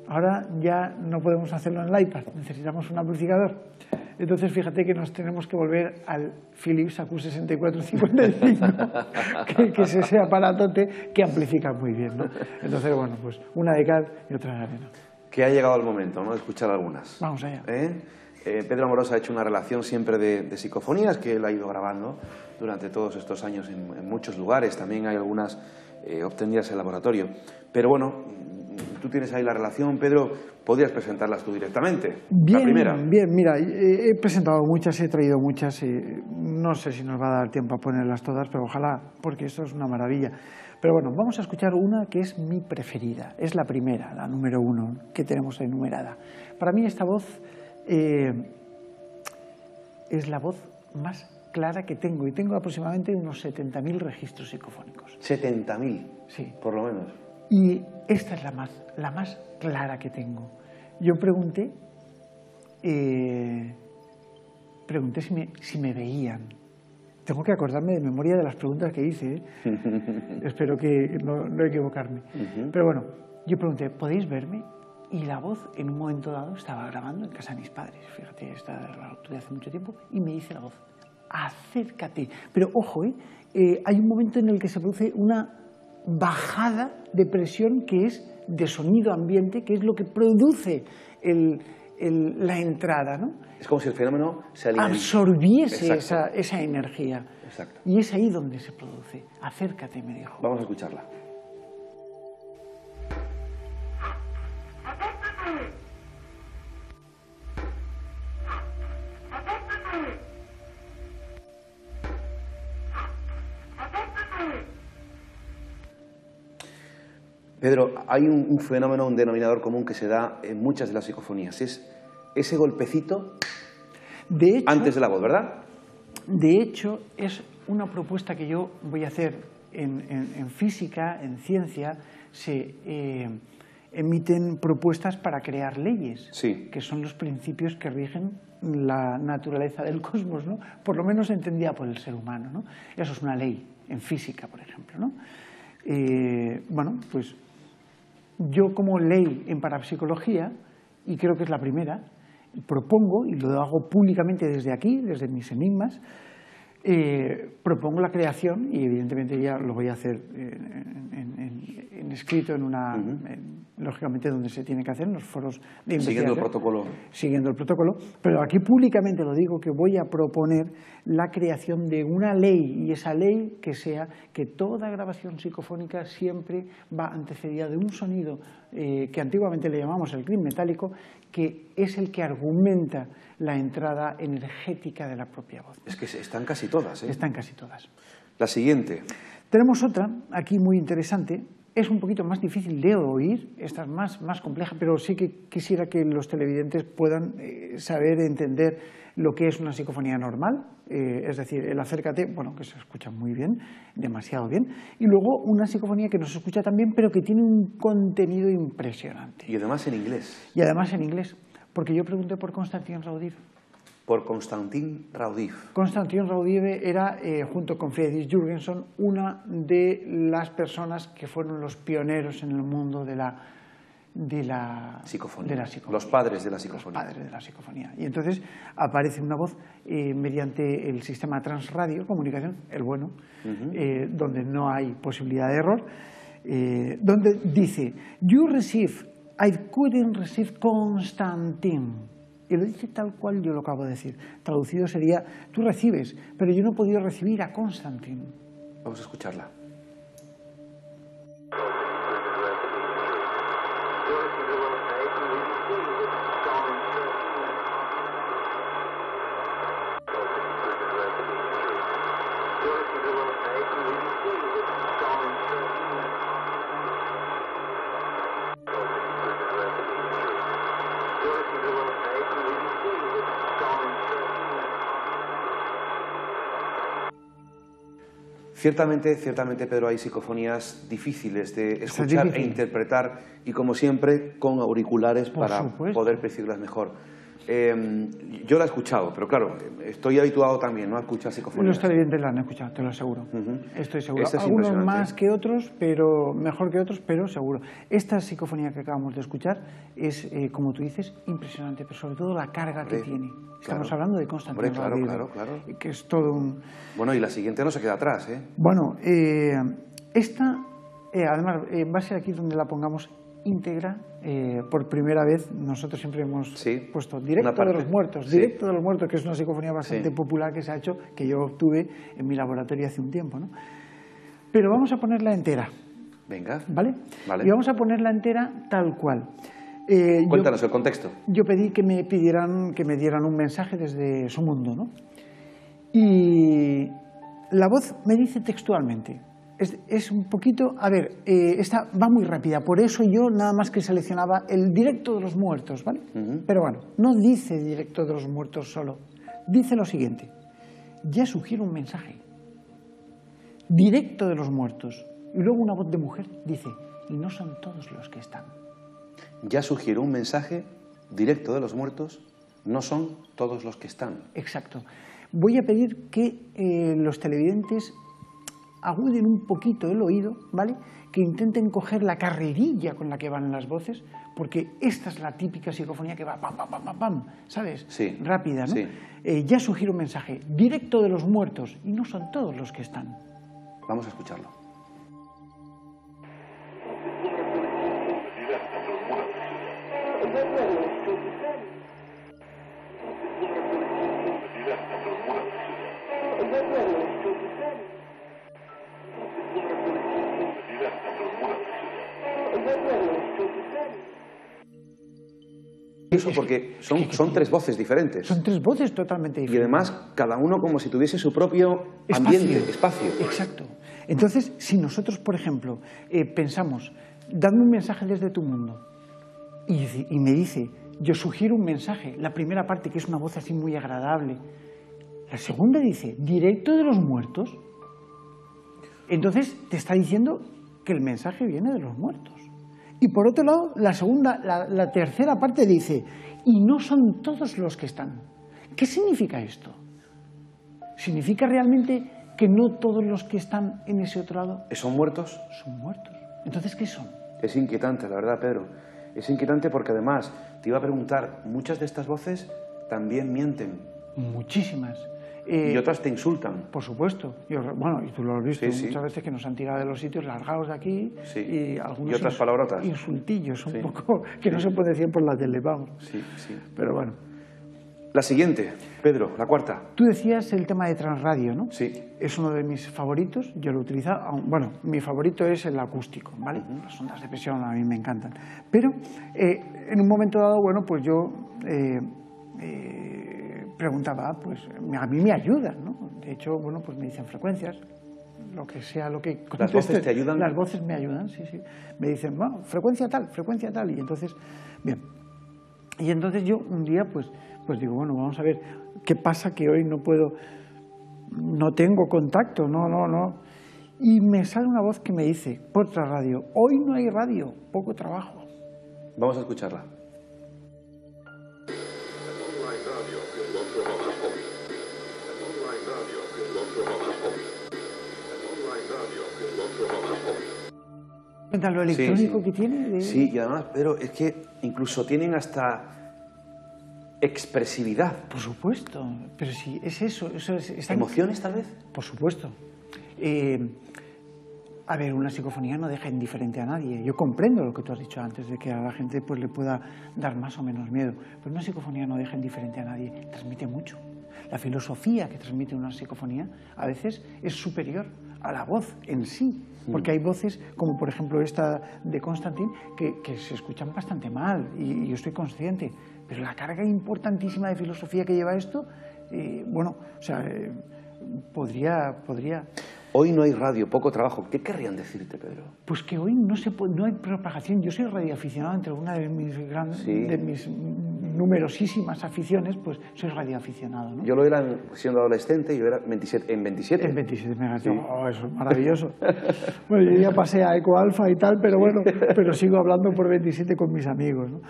ahora ya no podemos hacerlo en el iPad, necesitamos un amplificador. Entonces fíjate que nos tenemos que volver al Philips AQ6455, que es ese aparatote que amplifica muy bien, ¿no? Entonces, bueno, pues una de cal y otra de arena. Que ha llegado el momento, ¿no?, de escuchar algunas. Vamos allá. Pedro Amorós ha hecho una relación siempre de psicofonías que él ha ido grabando durante todos estos años en muchos lugares. También hay algunas obtenidas en laboratorio. Pero bueno, tú tienes ahí la relación, Pedro, podrías presentarlas tú directamente. Bien, la primera. Bien, mira, he presentado muchas, he traído muchas. No sé si nos va a dar tiempo a ponerlas todas, pero ojalá, porque esto es una maravilla. Pero bueno, vamos a escuchar una que es mi preferida. Es la primera, la número 1, que tenemos enumerada. Para mí esta voz es la voz más clara que tengo, y tengo aproximadamente unos 70.000 registros psicofónicos. 70.000, sí, por lo menos. Y esta es la más clara que tengo. Yo pregunté si me veían. Tengo que acordarme de memoria de las preguntas que hice, ¿eh? Espero que no equivocarme. Pero bueno, yo pregunté, ¿podéis verme? Y la voz, en un momento dado, estaba grabando en casa de mis padres. Fíjate, esta la tuve hace mucho tiempo, y me dice la voz, acércate. Pero ojo, hay un momento en el que se produce una bajada de presión que es de sonido ambiente, que es lo que produce la entrada, ¿no? Es como si el fenómeno se absorbiese esa energía. Exacto. Y es ahí donde se produce. Acércate, me dijo. Vamos a escucharla. Pedro, hay un fenómeno, un denominador común que se da en muchas de las psicofonías. Es ese golpecito antes de la voz, ¿verdad? De hecho, es una propuesta que yo voy a hacer en física, en ciencia. Se emiten propuestas para crear leyes, sí, que son los principios que rigen la naturaleza del cosmos, ¿no? Por lo menos entendida por el ser humano, ¿no? Eso es una ley en física, por ejemplo, ¿no? Bueno, pues yo, como ley en parapsicología, y creo que es la primera, propongo, y lo hago públicamente desde aquí, desde mis enigmas, propongo la creación, y evidentemente ya lo voy a hacer en escrito, lógicamente donde se tiene que hacer, en los foros de investigación. Siguiendo el protocolo. Siguiendo el protocolo, pero aquí públicamente lo digo, que voy a proponer la creación de una ley, y esa ley que sea que toda grabación psicofónica siempre va antecedida de un sonido que antiguamente le llamamos el clip metálico, que es el que argumenta la entrada energética de la propia voz. Es que están casi todas, ¿eh? Están casi todas. La siguiente. Tenemos otra, aquí muy interesante. Es un poquito más difícil de oír, esta es más compleja, pero sí que quisiera que los televidentes puedan saber, entender lo que es una psicofonía normal, es decir, el acércate, bueno, que se escucha muy bien, demasiado bien, y luego una psicofonía que no se escucha tan bien, pero que tiene un contenido impresionante. Y además en inglés. Y además en inglés, porque yo pregunté por Konstantin Raudive. Por Konstantin Raudive. Konstantin Raudive era, junto con Friedrich Jürgenson, una de las personas que fueron los pioneros en el mundo de la psicofonía. Los padres de la psicofonía. Los padres de la psicofonía. Y entonces aparece una voz mediante el sistema transradio, comunicación, el bueno, donde no hay posibilidad de error, donde dice, I couldn't receive Konstantin. Y lo dice tal cual yo lo acabo de decir. Traducido sería, tú recibes, pero yo no he podido recibir a Konstantin. Vamos a escucharla. Ciertamente, Pedro, hay psicofonías difíciles de escuchar difícil. e interpretar y, como siempre, con auriculares Por para supuesto. poder percibirlas mejor. Yo la he escuchado, pero claro, estoy habituado también, ¿no?, a escuchar psicofonías. Los televidentes la han escuchado, te lo aseguro. Estoy seguro. Esta es Algunos impresionante. más que otros, pero mejor que otros, pero seguro. Esta psicofonía que acabamos de escuchar es, como tú dices, impresionante, pero sobre todo la carga que tiene. Estamos hablando de Konstantin Raudive, claro. que es todo un... Bueno, y la siguiente no se queda atrás, ¿eh? Bueno, esta, además, va a ser aquí donde la pongamos íntegra. Por primera vez nosotros siempre hemos puesto Directo de los Muertos, Directo de los Muertos, que es una psicofonía bastante popular que se ha hecho, que yo obtuve en mi laboratorio hace un tiempo, ¿no? Pero vamos a ponerla entera. Venga. ¿Vale? Y vamos a ponerla entera tal cual. Cuéntanos el contexto. Yo pedí que me dieran un mensaje desde su mundo, ¿no? Y la voz me dice textualmente. Es un poquito, a ver, esta va muy rápida, por eso yo nada más que seleccionaba el Directo de los Muertos, ¿vale? Pero bueno, no dice Directo de los Muertos solo, dice lo siguiente: ya sugiero un mensaje, Directo de los Muertos. Y luego una voz de mujer dice: y no son todos los que están. Ya sugiero un mensaje, Directo de los Muertos, no son todos los que están. Exacto. Voy a pedir que los televidentes aguden un poquito el oído, ¿vale? Que intenten coger la carrerilla con la que van las voces, porque esta es la típica psicofonía que va pam, pam, pam, pam, pam, ¿sabes? Sí. Rápida, ¿no? Sí. Ya sugiero un mensaje, Directo de los Muertos, y no son todos los que están. Vamos a escucharlo. Eso porque son tres voces diferentes. Son tres voces totalmente Y diferentes. además, cada uno como si tuviese su propio ambiente, espacio. Exacto. Entonces, si nosotros, por ejemplo, pensamos, dame un mensaje desde tu mundo, y me dice, yo sugiero un mensaje, la primera parte, que es una voz así muy agradable, la segunda dice, Directo de los Muertos, entonces te está diciendo que el mensaje viene de los muertos. Y por otro lado, la tercera parte dice, y no son todos los que están. ¿Qué significa esto? ¿Significa realmente que no todos los que están en ese otro lado ¿Son muertos? son muertos? Entonces, ¿qué son? Es inquietante, la verdad, Pedro. Es inquietante porque además, te iba a preguntar, muchas de estas voces también mienten. Muchísimas. Y otras te insultan. Por supuesto. Bueno, y tú lo has visto Sí. muchas veces que nos han tirado de los sitios largados de aquí y algunos Y otras palabrotas. insultillos un poco que no se puede decir por la tele, vamos. Sí. Pero bueno. La siguiente, Pedro, la cuarta. Tú decías el tema de Transradio, ¿no? Sí. Es uno de mis favoritos, yo lo utilizo, bueno, mi favorito es el acústico, ¿vale? Las ondas de presión a mí me encantan. Pero en un momento dado, bueno, pues yo preguntaba, pues a mí me ayudan, ¿no? De hecho, bueno, pues me dicen frecuencias, lo que sea lo que conteste. ¿Las voces te ayudan? Las voces me ayudan, sí. Me dicen, bueno, frecuencia tal, y entonces, bien. Y entonces yo un día, pues digo, bueno, vamos a ver, ¿qué pasa que hoy no tengo contacto, no? Y me sale una voz que me dice, por Transradio, hoy no hay radio, poco trabajo. Vamos a escucharla. ¿Lo electrónico que tiene? Sí, y además, Pedro, es que incluso tienen hasta expresividad. Por supuesto, pero sí, es eso. ¿Emociones, tal vez? Por supuesto. A ver, una psicofonía no deja indiferente a nadie. Yo comprendo lo que tú has dicho antes, de que a la gente pues, le pueda dar más o menos miedo, pero una psicofonía no deja indiferente a nadie, transmite mucho. La filosofía que transmite una psicofonía a veces es superior a la voz en sí, porque hay voces, como por ejemplo esta de Konstantin, que se escuchan bastante mal, y yo estoy consciente, pero la carga importantísima de filosofía que lleva esto, bueno, o sea, podría... Hoy no hay radio, poco trabajo. ¿Qué querrían decirte, Pedro? Pues que hoy no hay propagación. Yo soy radioaficionado entre una de mis numerosísimas aficiones, pues soy radioaficionado, ¿no? Yo lo era siendo adolescente, yo era en 27. En 27 megahercios, Sí. oh, eso es maravilloso. Bueno, yo ya pasé a Eco Alfa y tal, pero bueno, pero sigo hablando por 27 con mis amigos, ¿no?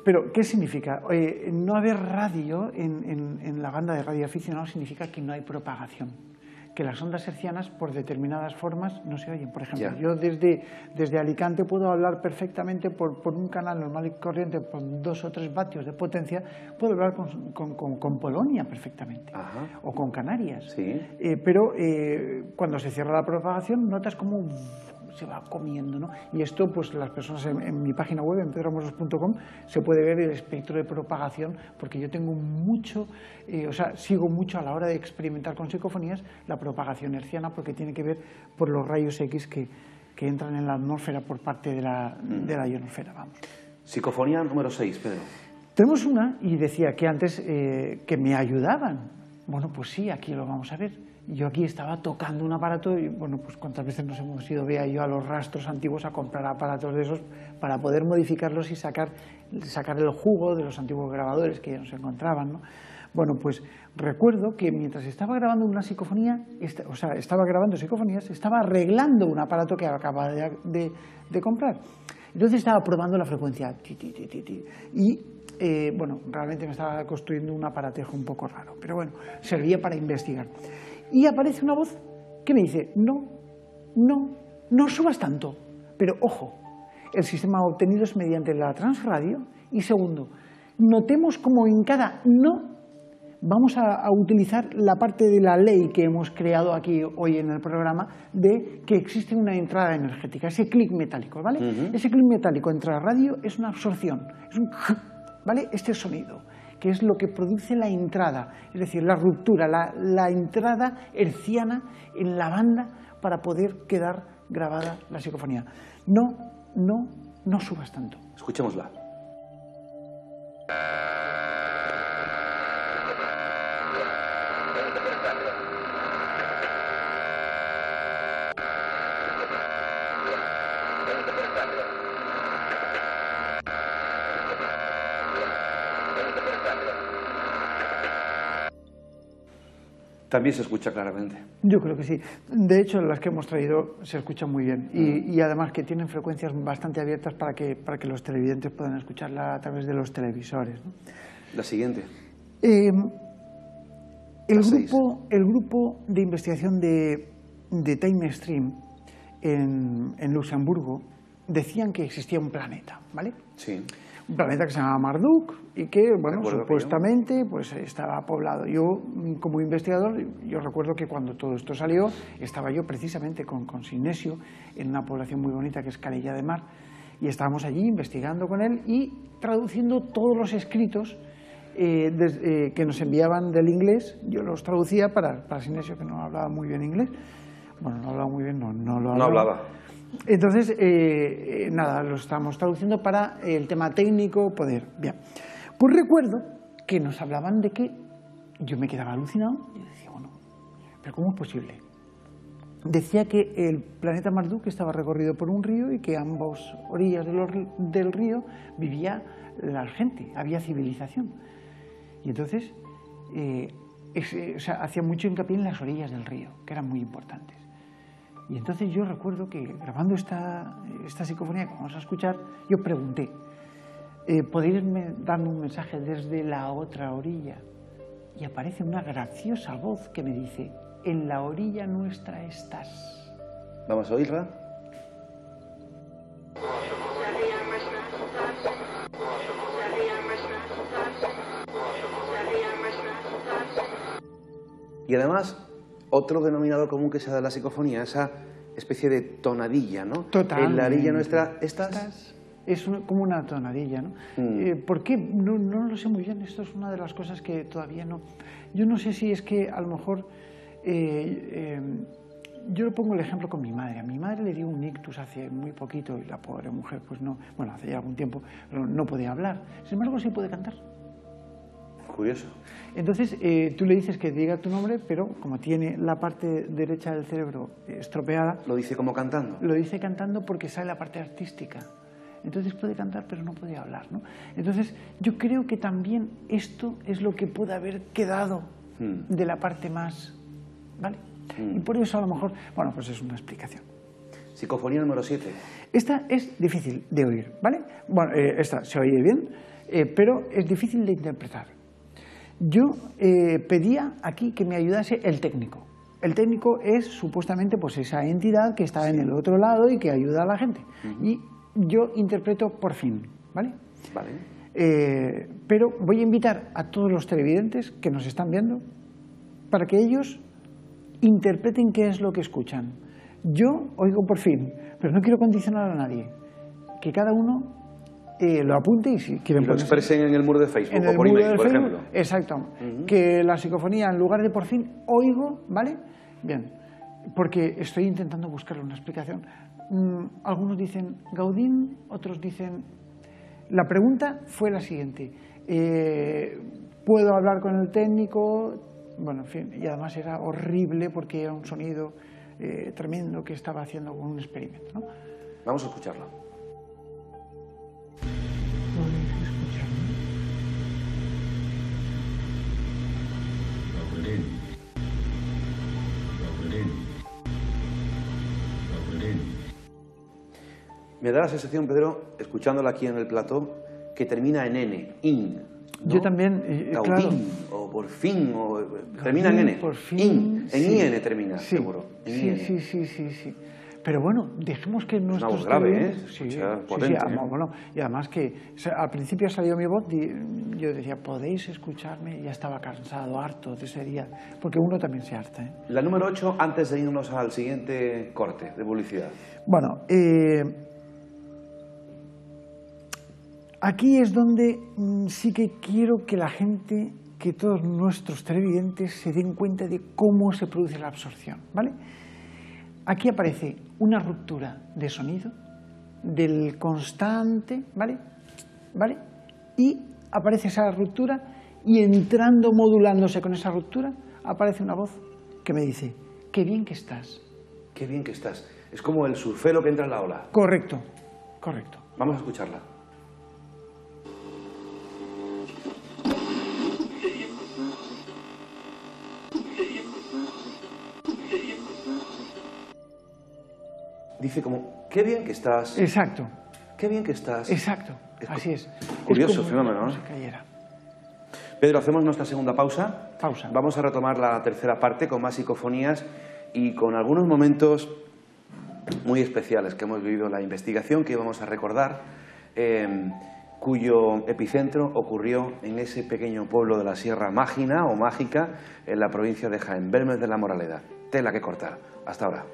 Pero, ¿qué significa? No haber radio en la banda de radioaficionados significa que no hay propagación, que las ondas hercianas por determinadas formas no se oyen. Por ejemplo, Ya. yo desde Alicante puedo hablar perfectamente por un canal normal y corriente con 2 o 3 vatios de potencia, puedo hablar con Polonia perfectamente, Ajá. o con Canarias. Sí. Pero cuando se cierra la propagación notas como se va comiendo, ¿no? Y esto, pues las personas en mi página web, en pedromoros.com, se puede ver el espectro de propagación, porque yo tengo mucho, sigo mucho a la hora de experimentar con psicofonías la propagación herciana, porque tiene que ver por los rayos X que entran en la atmósfera por parte de la ionosfera, vamos. Psicofonía número 6, Pedro. Tenemos una, y decía que antes que me ayudaban. Bueno, pues sí, aquí lo vamos a ver. Yo aquí estaba tocando un aparato y, bueno, pues cuántas veces nos hemos ido, vea yo, a los rastros antiguos a comprar aparatos de esos para poder modificarlos y sacar el jugo de los antiguos grabadores que ya nos encontraban, ¿no? Bueno, pues recuerdo que mientras estaba grabando una psicofonía, estaba grabando psicofonías, estaba arreglando un aparato que acababa de comprar. Entonces estaba probando la frecuencia. Y bueno, realmente me estaba construyendo un aparatejo un poco raro, pero bueno, servía para investigar. Y aparece una voz que me dice, no subas tanto. Pero ojo, el sistema obtenido es mediante la transradio. Y segundo, notemos como en cada no vamos a utilizar la parte de la ley que hemos creado aquí hoy en el programa, de que existe una entrada energética, ese clic metálico, ¿vale? Ese clic metálico entre la radio es una absorción, es un ¿vale? Este sonido, que es lo que produce la entrada, es decir, la ruptura, la entrada herciana en la banda para poder quedar grabada la psicofonía. No subas tanto. Escuchémosla. También se escucha claramente. Yo creo que sí. De hecho, las que hemos traído se escuchan muy bien y además que tienen frecuencias bastante abiertas para que los televidentes puedan escucharla a través de los televisores, ¿no? La siguiente. El grupo de investigación de Time Stream en Luxemburgo decían que existía un planeta, ¿vale? Sí. Un planeta que se llama Marduk y que, bueno, Recuerdo supuestamente pues estaba poblado. Yo, como investigador, yo recuerdo que cuando todo esto salió, estaba yo precisamente con Sinesio en una población muy bonita que es Calella de Mar, y estábamos allí investigando con él y traduciendo todos los escritos que nos enviaban del inglés. Yo los traducía para Sinesio, que no hablaba muy bien inglés. Bueno, no hablaba muy bien, no lo hablaba. No hablaba. Entonces, nada, lo estábamos traduciendo para el tema técnico, poder. Bien, pues recuerdo que nos hablaban de que yo me quedaba alucinado y decía, bueno, ¿pero cómo es posible? Decía que el planeta Marduk estaba recorrido por un río y que a ambas orillas del río vivía la gente, había civilización. Y entonces, hacía mucho hincapié en las orillas del río, que eran muy importantes. Y entonces yo recuerdo que grabando esta psicofonía que vamos a escuchar, yo pregunté, ¿podéis darme un mensaje desde la otra orilla? Y aparece una graciosa voz que me dice, en la orilla nuestra estás. Vamos a oírla. Y además, otro denominador común que se da en la psicofonía, esa especie de tonadilla, ¿no? Total. En la orilla nuestra, ¿estás? Es como una tonadilla, ¿no? ¿Por qué? No lo sé muy bien. Esto es una de las cosas que todavía no... Yo no sé si es que a lo mejor... yo le pongo el ejemplo con mi madre. A mi madre le dio un ictus hace muy poquito y la pobre mujer, pues no... Bueno, hace ya algún tiempo no podía hablar. Sin embargo, sí puede cantar. Curioso. Entonces, tú le dices que diga tu nombre, pero como tiene la parte derecha del cerebro estropeada... ¿Lo dice como cantando? Lo dice cantando porque sale la parte artística. Entonces puede cantar pero no puede hablar, ¿no? Entonces yo creo que también esto es lo que puede haber quedado de la parte más, ¿vale? Y por eso a lo mejor, bueno, pues es una explicación. Psicofonía número 7. Esta es difícil de oír, ¿vale? Bueno, esta se oye bien, pero es difícil de interpretar. Yo pedía aquí que me ayudase el técnico. El técnico es supuestamente pues esa entidad que está en el otro lado y que ayuda a la gente. Y yo interpreto por fin, ¿vale? Vale. Pero voy a invitar a todos los televidentes que nos están viendo para que ellos interpreten qué es lo que escuchan. Yo oigo por fin, pero no quiero condicionar a nadie. Que cada uno lo apunte y si quieren lo expresen en el muro de Facebook o por email, por ejemplo. Exacto. Que la psicofonía, en lugar de por fin, oigo, ¿vale? Bien, porque estoy intentando buscarle una explicación. Algunos dicen Gaudín, otros dicen... La pregunta fue la siguiente. ¿Puedo hablar con el técnico? Bueno, en fin, y además era horrible porque era un sonido tremendo que estaba haciendo un experimento, ¿no? Vamos a escucharlo. ¿Podéis escucharme? Me da la sensación, Pedro, escuchándola aquí en el plató, que termina en N, in. ¿no? Yo también, Gaudín, claro. o por fin, o termina en N. Por fin, In, en sí. IN termina, Sí, seguro. En sí, IN. sí. Pero bueno, dejemos que nuestros voz grave, televidentes- Sí, escucha, sí, potente, bueno, y además que al principio salió mi voz, yo decía, ¿podéis escucharme? Y ya estaba cansado, harto de ese día, porque uno también se harta, ¿eh? La número 8, antes de irnos al siguiente corte de publicidad. Bueno, aquí es donde sí que quiero que la gente, que todos nuestros televidentes se den cuenta de cómo se produce la absorción, ¿vale? Aquí aparece una ruptura de sonido del constante, ¿vale? Y aparece esa ruptura y entrando, modulándose con esa ruptura, aparece una voz que me dice, qué bien que estás. Qué bien que estás. Es como el surfero que entra en la ola. Correcto. Vamos a escucharla. Dice como, qué bien que estás. Exacto. Qué bien que estás. Exacto, así es. Curioso Es como fenómeno, si ¿no? se cayera. Pedro, hacemos nuestra segunda pausa. Pausa. Vamos a retomar la tercera parte con más psicofonías y con algunos momentos muy especiales que hemos vivido en la investigación que íbamos a recordar, cuyo epicentro ocurrió en ese pequeño pueblo de la Sierra Mágina o Mágica en la provincia de Jaén, Belmez de la Moraleda. Tela que cortar. Hasta ahora.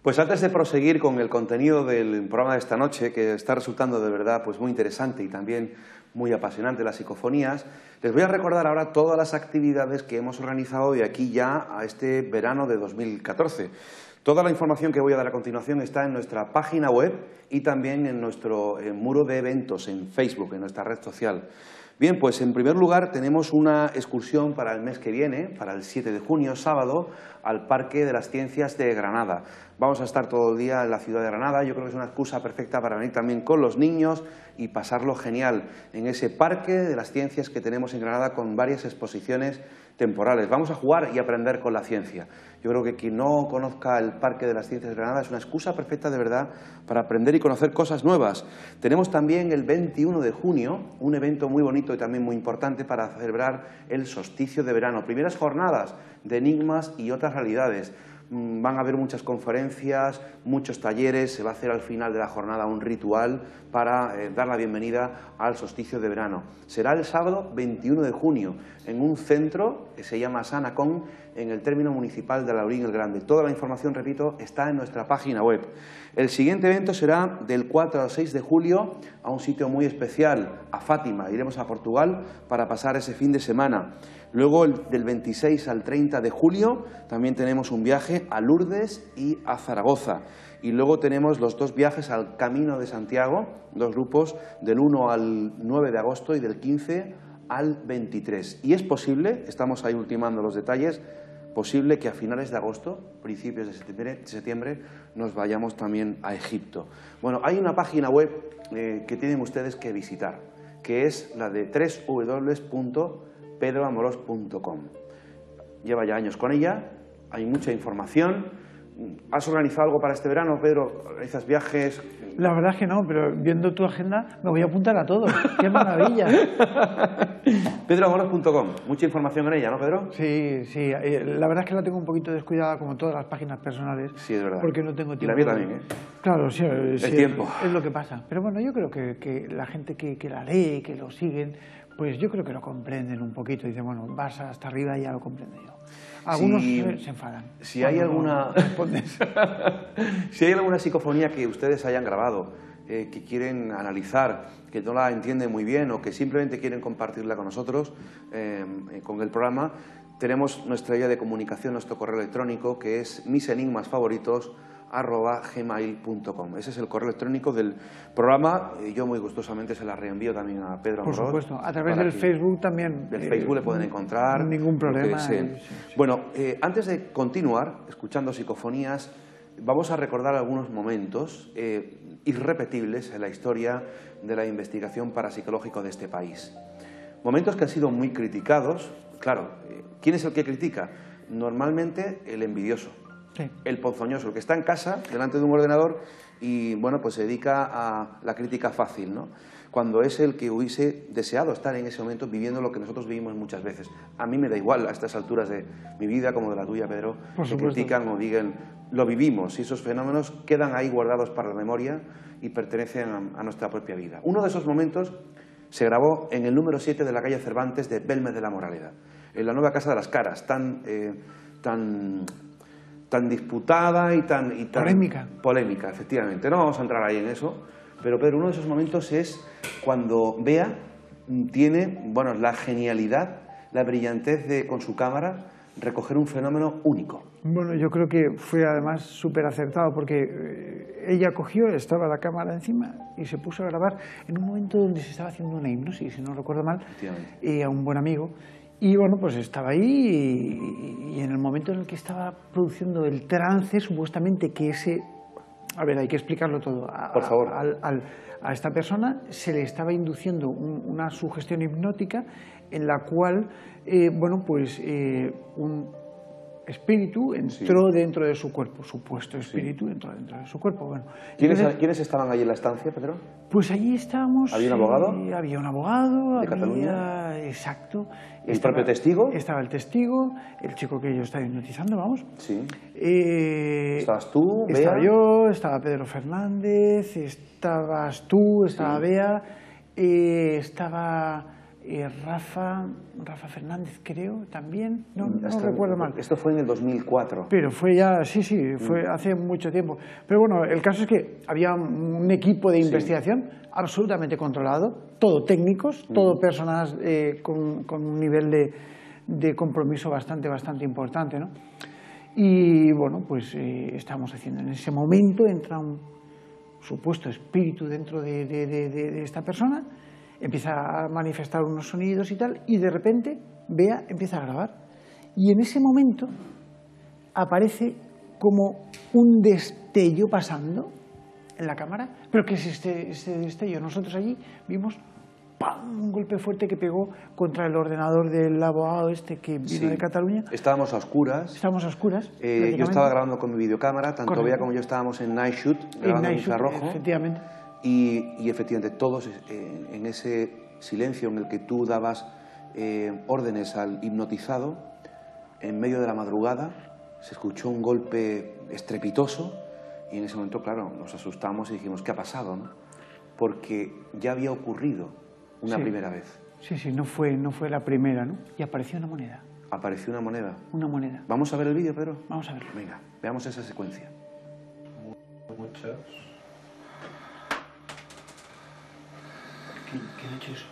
Pues antes de proseguir con el contenido del programa de esta noche, que está resultando de verdad pues muy interesante y también muy apasionante, las psicofonías, les voy a recordar ahora todas las actividades que hemos organizado de aquí ya a este verano de 2014. Toda la información que voy a dar a continuación está en nuestra página web y también en nuestro muro de eventos en Facebook, en nuestra red social. Bien, pues en primer lugar tenemos una excursión para el mes que viene, para el 7 de junio, sábado, al Parque de las Ciencias de Granada. Vamos a estar todo el día en la ciudad de Granada, yo creo que es una excusa perfecta para venir también con los niños y pasarlo genial en ese Parque de las Ciencias que tenemos en Granada con varias exposiciones temporales. Vamos a jugar y aprender con la ciencia. Yo creo que quien no conozca el Parque de las Ciencias de Granada es una excusa perfecta de verdad para aprender y conocer cosas nuevas. Tenemos también el 21 de junio un evento muy bonito y también muy importante para celebrar el solsticio de verano. Primeras jornadas de enigmas y otras realidades. Van a haber muchas conferencias, muchos talleres, se va a hacer al final de la jornada un ritual para dar la bienvenida al solsticio de verano. Será el sábado 21 de junio en un centro que se llama Sanacón, en el término municipal de Laurín el Grande. Toda la información, repito, está en nuestra página web. El siguiente evento será del 4 al 6 de julio a un sitio muy especial, a Fátima. Iremos a Portugal para pasar ese fin de semana. Luego, del 26 al 30 de julio, también tenemos un viaje a Lourdes y a Zaragoza. Y luego tenemos los 2 viajes al Camino de Santiago, 2 grupos, del 1 al 9 de agosto y del 15 al 23. Y es posible, estamos ahí ultimando los detalles, posible que a finales de agosto, principios de septiembre, nos vayamos también a Egipto. Bueno, hay una página web que tienen ustedes que visitar, que es la de www.pedroamoros.com. Lleva ya años con ella, hay mucha información. ¿Has organizado algo para este verano, Pedro? ¿Organizas viajes? La verdad es que no, pero viendo tu agenda me voy a apuntar a todo. ¡Qué maravilla! Pedroamoros.com, mucha información en ella, ¿no, Pedro? Sí, sí. La verdad es que la tengo un poquito descuidada, como todas las páginas personales. Sí, es verdad. Porque no tengo tiempo. Y la mía también, ¿eh? Claro, sí. El tiempo. Es lo que pasa. Pero bueno, yo creo que la gente que la lee, que lo siguen, pues yo creo que lo comprenden un poquito. Dicen, bueno, vas hasta arriba y ya lo comprendo yo. Algunos se enfadan. Si hay alguna si hay alguna psicofonía que ustedes hayan grabado, que quieren analizar, que no la entienden muy bien o que simplemente quieren compartirla con nosotros, con el programa, tenemos nuestra vía de comunicación, nuestro correo electrónico, que es misenigmasfavoritos@gmail.com. Ese es el correo electrónico del programa. Yo muy gustosamente se la reenvío también a Pedro Amorós. Por supuesto, a través del Facebook también. Del Facebook le pueden encontrar. Ningún problema. Sí. Bueno, antes de continuar escuchando psicofonías, vamos a recordar algunos momentos irrepetibles en la historia de la investigación parapsicológica de este país. Momentos que han sido muy criticados. Claro, ¿quién es el que critica? Normalmente el envidioso. Sí. El ponzoñoso, el que está en casa, delante de un ordenador y, bueno, pues se dedica a la crítica fácil, ¿no? Cuando es el que hubiese deseado estar en ese momento viviendo lo que nosotros vivimos muchas veces. A mí me da igual a estas alturas de mi vida, como de la tuya, Pedro, que critican o digan, lo vivimos y esos fenómenos quedan ahí guardados para la memoria y pertenecen a nuestra propia vida. Uno de esos momentos se grabó en el número 7 de la calle Cervantes de Belmez de la Moraleda, en la nueva Casa de las Caras, tan disputada y tan polémica, efectivamente. No vamos a entrar ahí en eso, pero Pedro, uno de esos momentos es cuando Bea tiene, bueno, la genialidad, la brillantez de, con su cámara, recoger un fenómeno único. Bueno, yo creo que fue además súper acertado porque ella cogió, estaba la cámara encima y se puso a grabar en un momento donde se estaba haciendo una hipnosis, si no recuerdo mal, a un buen amigo. Y bueno, pues estaba ahí y en el momento en el que estaba produciendo el trance, supuestamente que ese... A ver, hay que explicarlo todo. Por favor. A esta persona se le estaba induciendo una sugestión hipnótica en la cual, bueno, pues un espíritu entró dentro de su cuerpo, supuesto espíritu entró dentro de su cuerpo. Bueno, ¿Quiénes estaban allí en la estancia, Pedro? Pues allí estábamos... ¿Había un abogado? Había un abogado. ¿De Cataluña? Exacto. ¿El propio testigo? Estaba el testigo, el chico que yo estaba hipnotizando, vamos. Sí. ¿Estabas tú, Bea? Estaba yo, estaba Pedro Fernández, estabas tú, estaba Bea, estaba... Rafa Fernández, creo, también, no recuerdo mal. Esto fue en el 2004. Pero fue ya, sí, fue hace mucho tiempo. Pero bueno, el caso es que había un equipo de investigación absolutamente controlado, todo técnicos, todo personas con un nivel de compromiso bastante importante, ¿no? Y bueno, pues estábamos haciendo, en ese momento entra un supuesto espíritu dentro de esta persona, empieza a manifestar unos sonidos y tal, y de repente Bea empieza a grabar. Y en ese momento aparece como un destello pasando en la cámara, pero ¿qué es este destello? Nosotros allí vimos ¡pam! Un golpe fuerte que pegó contra el ordenador del abogado este que vino de Cataluña. Estábamos a oscuras. Estábamos a oscuras. Yo estaba grabando con mi videocámara, tanto Bea como yo estábamos en Night Shoot, grabando en infrarrojo. Efectivamente. Y efectivamente todos en ese silencio en el que tú dabas órdenes al hipnotizado, en medio de la madrugada se escuchó un golpe estrepitoso y en ese momento, claro, nos asustamos y dijimos, ¿qué ha pasado, no? Porque ya había ocurrido una primera vez. Sí, sí, no fue la primera, ¿no? Y apareció una moneda. Apareció una moneda. Una moneda. ¿Vamos a ver el vídeo, Pedro? Vamos a verlo. Venga, veamos esa secuencia. Muchas. ¿Quién ha hecho eso?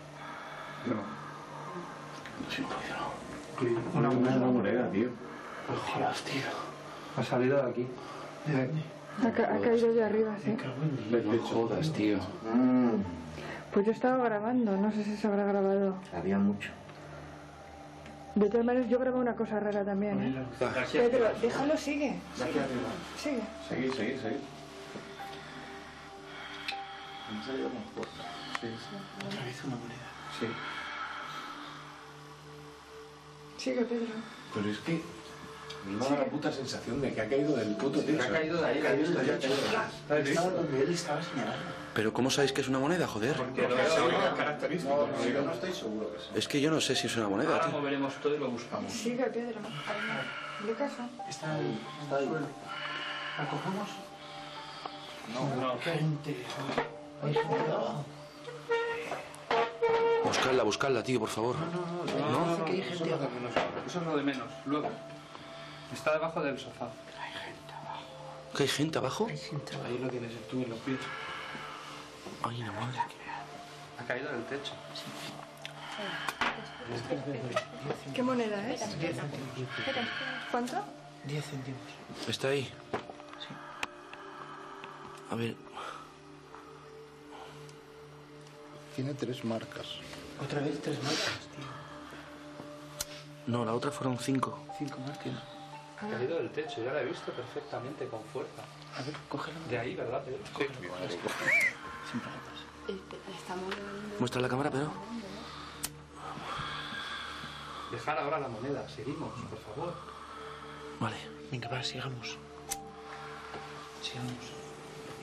Una moneda, tío. Joder, tío. Ha salido de aquí. Ha caído de arriba, sí. No jodas, tío. Pues yo estaba grabando, no sé si se habrá grabado. Había mucho. De todas maneras, yo grabo una cosa rara también, ¿eh? Pedro, déjalo, sigue. Sigue. Seguid. Otra vez una moneda. Sí. Sigue, Pedro. Pero es que me da la puta sensación de que ha caído del puto techo. Ha caído de ahí, Estaba donde él estaba señalando. Pero ¿cómo sabéis que es una moneda, joder? Porque lo veo característico. Yo no estoy seguro que sea. Es que yo no sé si es una moneda, Ahora tío. moveremos todo y lo buscamos. Sigue, Pedro. ¿De casa? Está ahí. ¿La cogemos? No. Gente. Hay gente abajo. Buscadla, tío, por favor. No. Eso es lo de menos. Luego. Está debajo del sofá. ¿Que hay gente abajo? Ahí lo tienes tú en los pies. Ay, la madre. Ha caído del techo. ¿Qué moneda es? 10 céntimos. ¿Cuánto? 10 céntimos. ¿Está ahí? Sí. A ver. Tiene 3 marcas. Otra vez 3 marcas, tío. No, la otra fueron 5. 5 marcas. Ha caído del techo, ya la he visto perfectamente, con fuerza. A ver, cógelo. De ahí, ¿verdad, Pedro? Sí. Sin preguntas. Muestra la cámara, Pedro. Dejar ahora la moneda. Seguimos, por favor. Vale. Venga, va, sigamos. Sigamos.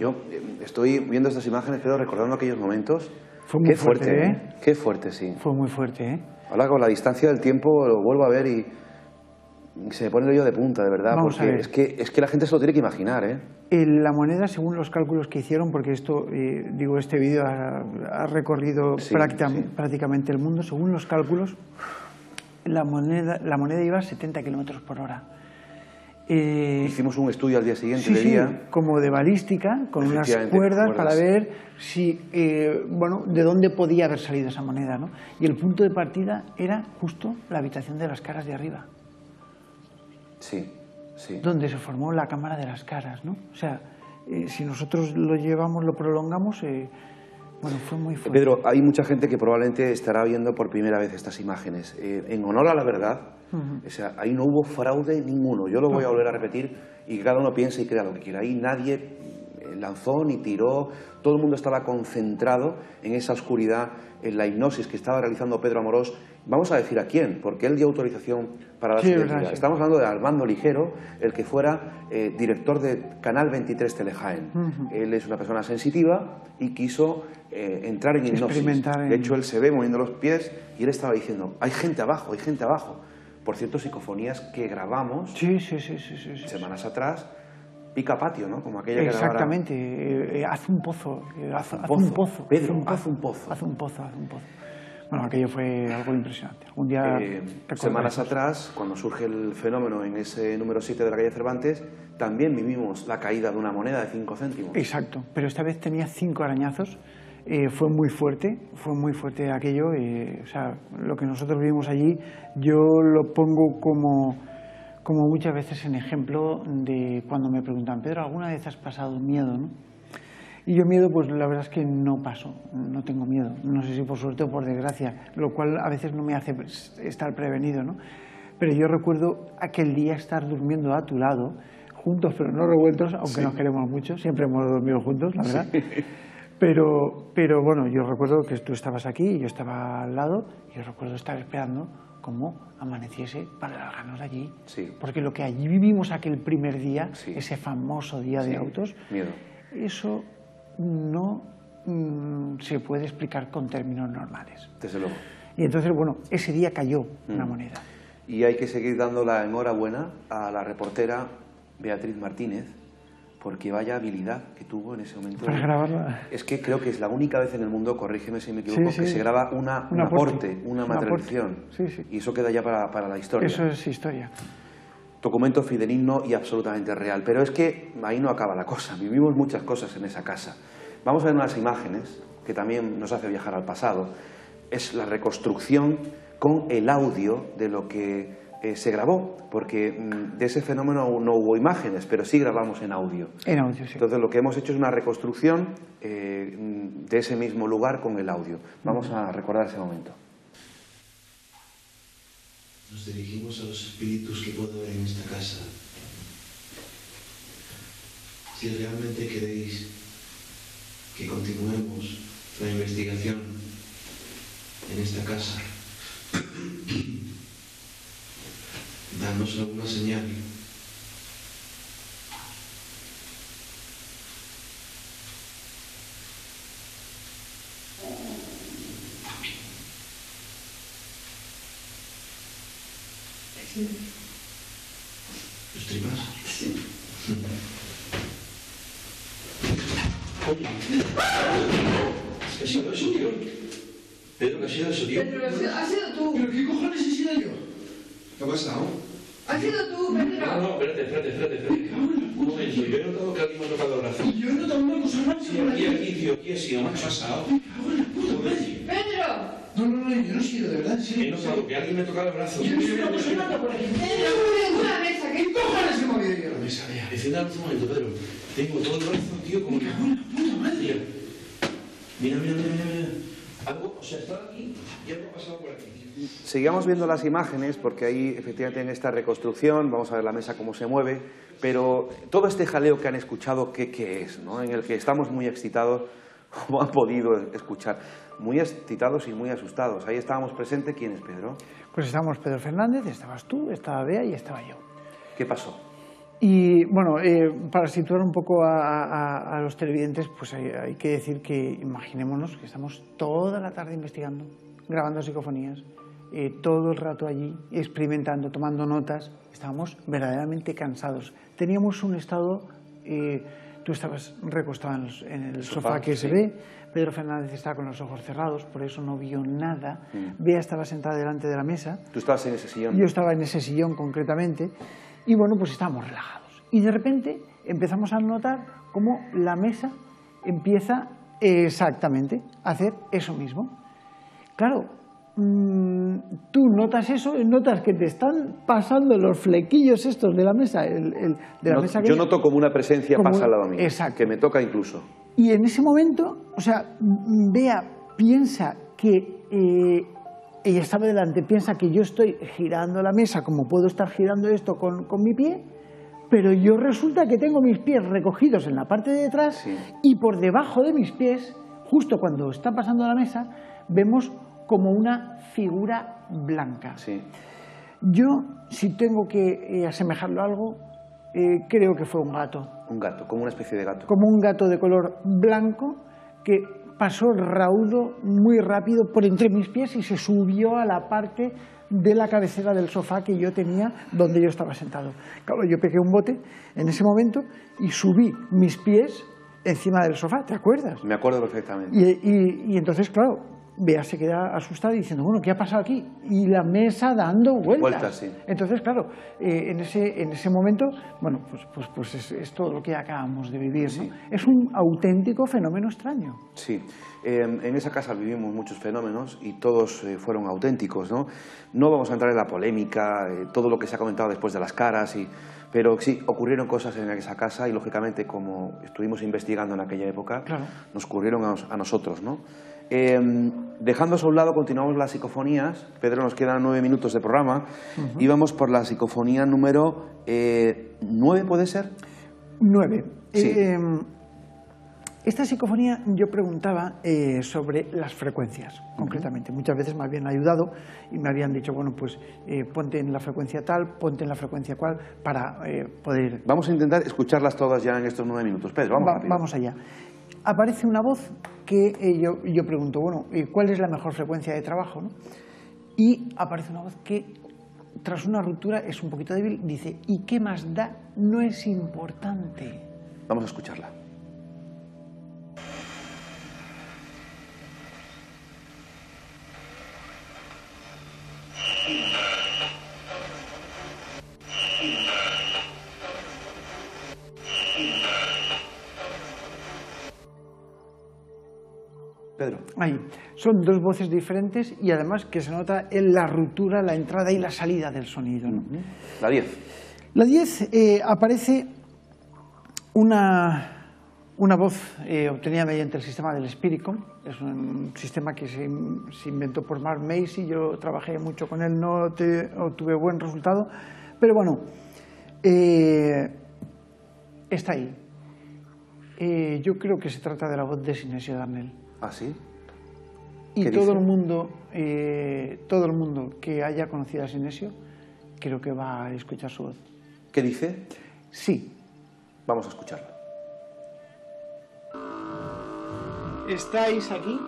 Yo estoy viendo estas imágenes, pero recordando aquellos momentos. Fue muy fuerte, ¿eh? Qué fuerte, sí. Fue muy fuerte, ¿eh? Ahora con la distancia del tiempo lo vuelvo a ver y se me pone el hoyo de punta, de verdad. Vamos a ver. Es que la gente se lo tiene que imaginar, ¿eh? La moneda, según los cálculos que hicieron, porque esto, este vídeo ha recorrido prácticamente el mundo, según los cálculos, la moneda iba a 70 kilómetros por hora. Hicimos un estudio al día siguiente de Sí, día. como de balística, con unas cuerdas para ver si, de dónde podía haber salido esa moneda, ¿no? Y el punto de partida era justo la habitación de las caras de arriba. Sí, sí. Donde se formó la cámara de las caras, ¿no? O sea, si nosotros lo llevamos, lo prolongamos, fue muy fuerte. Pedro, hay mucha gente que probablemente estará viendo por primera vez estas imágenes. En honor a la verdad, o sea, ahí no hubo fraude ninguno. Yo lo voy a volver a repetir y que cada uno piense y crea lo que quiera. Ahí nadie lanzó ni tiró, todo el mundo estaba concentrado en esa oscuridad, en la hipnosis que estaba realizando Pedro Amorós. Vamos a decir a quién, porque él dio autorización para la identidad. Sí. Estamos hablando de Armando Ligero, el que fuera director de Canal 23 Telejaén. Él es una persona sensitiva y quiso entrar en hipnosis. De hecho, él se ve moviendo los pies y él estaba diciendo, hay gente abajo, hay gente abajo. Por cierto, psicofonías que grabamos semanas atrás, pica patio, ¿no? Como aquella exactamente, que grabara... haz un pozo, Pedro, haz un pozo. Haz un pozo. Bueno, aquello fue algo impresionante. Un día semanas atrás, cuando surge el fenómeno en ese número 7 de la calle Cervantes, también vivimos la caída de una moneda de 5 céntimos. Exacto, pero esta vez tenía 5 arañazos. Fue muy fuerte aquello. O sea, lo que nosotros vivimos allí, yo lo pongo como muchas veces en ejemplo de cuando me preguntan, Pedro, ¿alguna vez has pasado miedo, no? Y yo miedo, pues la verdad es que no paso, no tengo miedo, no sé si por suerte o por desgracia, lo cual a veces no me hace estar prevenido, ¿no? Pero yo recuerdo aquel día estar durmiendo a tu lado, juntos pero no revueltos, aunque nos queremos mucho, siempre hemos dormido juntos, la verdad. Pero bueno, yo recuerdo que tú estabas aquí y yo estaba al lado, y yo recuerdo estar esperando cómo amaneciese para largarnos de allí. Sí. Porque lo que allí vivimos aquel primer día, sí, ese famoso día de autos, miedo. Eso no se puede explicar con términos normales. Desde luego. Y entonces, bueno, ese día cayó una moneda. Y hay que seguir dando la enhorabuena a la reportera Beatriz Martínez, porque vaya habilidad que tuvo en ese momento. Para grabarla. Es que creo que es la única vez en el mundo, corrígeme si me equivoco, que se graba un aporte, una materialización. Sí, sí. Y eso queda ya para la historia. Eso es historia. Documento fidedigno y absolutamente real. Pero es que ahí no acaba la cosa. Vivimos muchas cosas en esa casa. Vamos a ver unas imágenes que también nos hace viajar al pasado. Es la reconstrucción con el audio de lo que se grabó, porque de ese fenómeno no hubo imágenes, pero sí grabamos en audio. En audio, sí. Entonces lo que hemos hecho es una reconstrucción de ese mismo lugar con el audio. Vamos a recordar ese momento. Nos dirigimos a los espíritus que puedo ver en esta casa. Si realmente queréis que continuemos la investigación en esta casa, danos alguna señal. ¿Los trimas? Sí. Oye, ¿qué ha sido eso, tío? Pedro, ¿qué ha sido eso, tío? Pedro, has sido tú. ¿Pero qué cojones he sido yo? ¿Qué ha pasado? Has sido tú, Pedro. No, espérate. Un momento, yo he notado que alguien me ha tocado el brazo. Yo he notado una cosa rara. Sí, aquí, tío, aquí ha sido. ¿Qué ha pasado? ¡Pedro! No, yo no he sido, de verdad, en serio. He notado que alguien me ha tocado el brazo. Yo he visto una cosa rara por aquí. ¡Pedro, una mesa! ¿Qué cojones se me había ido a la mesa? Vea, encienda un momento, Pedro. Tengo todo el brazo, tío, como que... ¡Puta madre! Mira. Algo, o sea, estaba aquí y algo ha pasado por aquí. Sigamos viendo las imágenes, porque ahí efectivamente en esta reconstrucción vamos a ver la mesa cómo se mueve, pero todo este jaleo que han escuchado, ¿qué es? ¿No? En el que estamos muy excitados, como han podido escuchar, muy excitados y muy asustados. Ahí estábamos presentes. ¿Quién es Pedro? Pues estábamos Pedro Fernández, estabas tú, estaba Bea y estaba yo. ¿Qué pasó? Y bueno, para situar un poco a los televidentes, pues hay que decir que imaginémonos que estamos toda la tarde investigando, grabando psicofonías, todo el rato allí, experimentando, tomando notas. Estábamos verdaderamente cansados. Teníamos un estado... tú estabas recostado en el sofá que se ve, Pedro Fernández estaba con los ojos cerrados, por eso no vio nada. Bea estaba sentada delante de la mesa. ¿Tú estabas en ese sillón? Yo estaba en ese sillón concretamente. Y bueno, pues estábamos relajados. Y de repente empezamos a notar cómo la mesa empieza exactamente a hacer eso mismo. Claro, tú notas eso, notas que te están pasando los flequillos estos de la mesa. Yo noto como una presencia pasa al lado mío, exacto, que me toca incluso. Y en ese momento, o sea, Bea piensa que... ella estaba delante, piensa que yo estoy girando la mesa como puedo estar girando esto con mi pie, pero yo resulta que tengo mis pies recogidos en la parte de detrás y por debajo de mis pies, justo cuando está pasando la mesa, vemos como una figura blanca. Yo, si tengo que asemejarlo a algo, creo que fue un gato. Un gato, como una especie de gato. Como un gato de color blanco que pasó raudo muy rápido por entre mis pies y se subió a la parte de la cabecera del sofá que yo tenía donde yo estaba sentado. Claro, yo pegué un bote en ese momento y subí mis pies encima del sofá, ¿te acuerdas? Me acuerdo perfectamente. Y entonces, claro, Bea se queda asustada diciendo, bueno, ¿qué ha pasado aquí? Y la mesa dando vueltas. Sí. Entonces, claro, en ese momento, bueno, pues es todo lo que acabamos de vivir, ¿no? Es un auténtico fenómeno extraño. Sí, en esa casa vivimos muchos fenómenos y todos fueron auténticos, ¿no? No vamos a entrar en la polémica, todo lo que se ha comentado después de las caras, pero sí, ocurrieron cosas en esa casa y, lógicamente, como estuvimos investigando en aquella época, nos ocurrieron a nosotros, ¿no? Dejando eso a un lado, continuamos las psicofonías. Pedro, nos quedan 9 minutos de programa y vamos por la psicofonía número 9, ¿puede ser? 9. Sí. Esta psicofonía yo preguntaba sobre las frecuencias, concretamente. Muchas veces me habían ayudado y me habían dicho, bueno, pues ponte en la frecuencia tal, ponte en la frecuencia cual, para poder... Vamos a intentar escucharlas todas ya en estos 9 minutos. Pedro, vamos allá. Aparece una voz que yo pregunto, bueno, ¿cuál es la mejor frecuencia de trabajo, ¿no? Y aparece una voz que, tras una ruptura, es un poquito débil, dice, ¿y qué más da? No es importante. Vamos a escucharla. Pedro. Ahí. Son dos voces diferentes y además que se nota en la ruptura, la entrada y la salida del sonido, ¿no? La 10. La 10 aparece una voz obtenida mediante el sistema del Spiricom. Es un sistema que se inventó por Mark Macy. Yo trabajé mucho con él, no obtuve buen resultado, pero bueno, está ahí. Yo creo que se trata de la voz de Sinesio Darnell. ¿Ah, sí? Y todo el mundo que haya conocido a Sinesio, creo que va a escuchar su voz. ¿Qué dice? Sí. Vamos a escucharla. ¿Estáis aquí?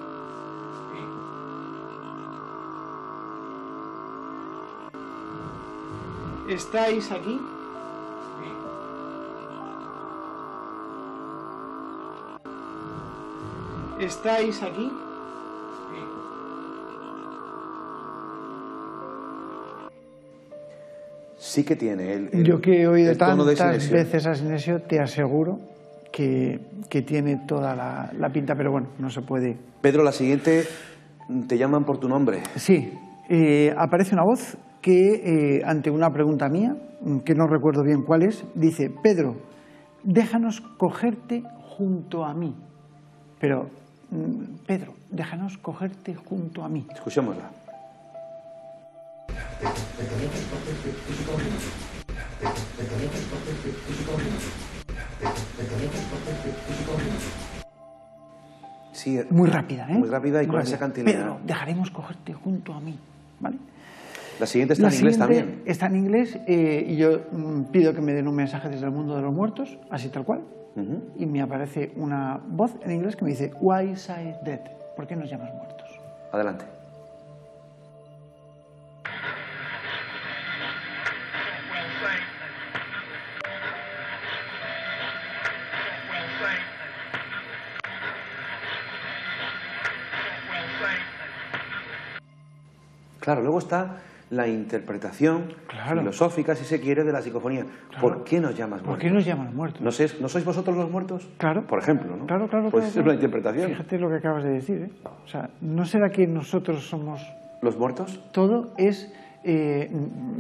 ¿Estáis aquí? ¿Estáis aquí? Sí que tiene Yo que he oído tantas veces a Sinesio, te aseguro que tiene toda la pinta, pero bueno, no se puede. Pedro, la siguiente, te llaman por tu nombre. Sí, aparece una voz que ante una pregunta mía, que no recuerdo bien cuál es, dice, Pedro, déjanos cogerte junto a mí. Pero, Pedro, déjanos cogerte junto a mí. Escuchémosla. Sí, muy rápida, ¿eh? Muy rápida y con esa cantilena. Pedro, dejaremos cogerte junto a mí, ¿vale? La siguiente está en inglés también. Está en inglés y yo pido que me den un mensaje desde el mundo de los muertos, así tal cual, y me aparece una voz en inglés que me dice, Why is I dead? ¿Por qué nos llamas muertos? Adelante. Claro, luego está la interpretación filosófica, si se quiere, de la psicofonía. Claro. ¿Por qué nos llamas muertos? ¿Por qué nos llamas muertos? ¿No sois vosotros los muertos? Claro. Por ejemplo, ¿no? Claro. Pues es la interpretación. Fíjate lo que acabas de decir, ¿eh? O sea, ¿no será que nosotros somos... ¿Los muertos? Todo es,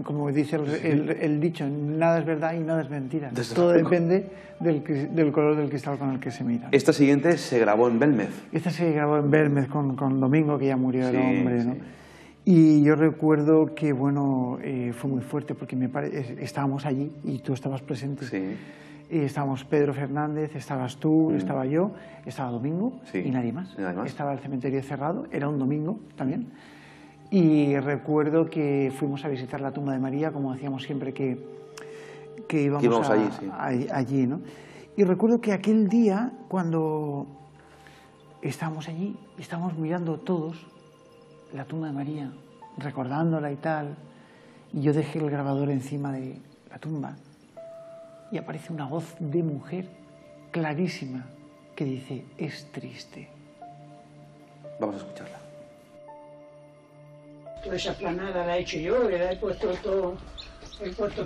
como dice el dicho, nada es verdad y nada es mentira. Todo depende del color del cristal con el que se mira. Esta siguiente se grabó en Belmez. Esta se grabó en Belmez con Domingo, que ya murió el hombre, ¿no? Y yo recuerdo que, bueno, fue muy fuerte porque estábamos allí y tú estabas presente. Sí. Y estábamos Pedro Fernández, estabas tú, estaba yo, estaba Domingo y nadie más. Estaba el cementerio cerrado, era un domingo también. Y recuerdo que fuimos a visitar la tumba de María, como hacíamos siempre que íbamos allí, ¿no? Y recuerdo que aquel día, cuando estábamos allí, estábamos mirando todos la tumba de María, recordándola y tal, y yo dejé el grabador encima de la tumba y aparece una voz de mujer clarísima que dice, es triste. Vamos a escucharla. Toda esa planada la he hecho yo, le he puesto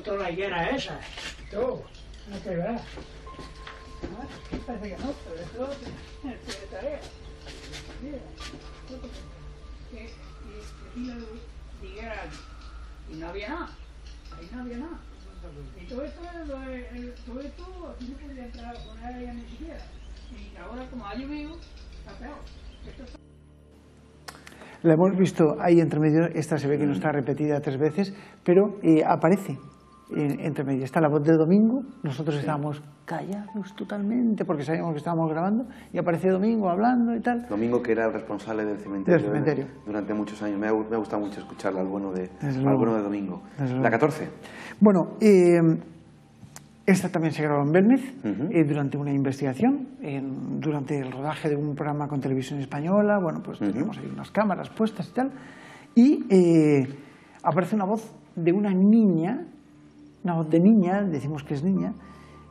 toda la higuera esa, todo, no te verás. Parece que no, pero esto es de tarea. Mira, y no había nada, ahí no había nada. Y todo esto aquí no podía entrar con ella ni siquiera. Y ahora como ha llovido, está peor. La hemos visto ahí entre medio, esta se ve que no está repetida 3 veces, pero aparece. entre medio está la voz de Domingo, nosotros estábamos callados totalmente porque sabíamos que estábamos grabando y aparece Domingo hablando y tal. Domingo, que era el responsable del cementerio, durante muchos años. Me ha gustado mucho escucharlo, al bueno de Domingo. La 14. Bueno, esta también se grabó en Belmez durante una investigación, durante el rodaje de un programa con Televisión Española. Bueno, pues teníamos ahí unas cámaras puestas y tal. Y aparece una voz de una niña, una voz de niña, decimos que es niña,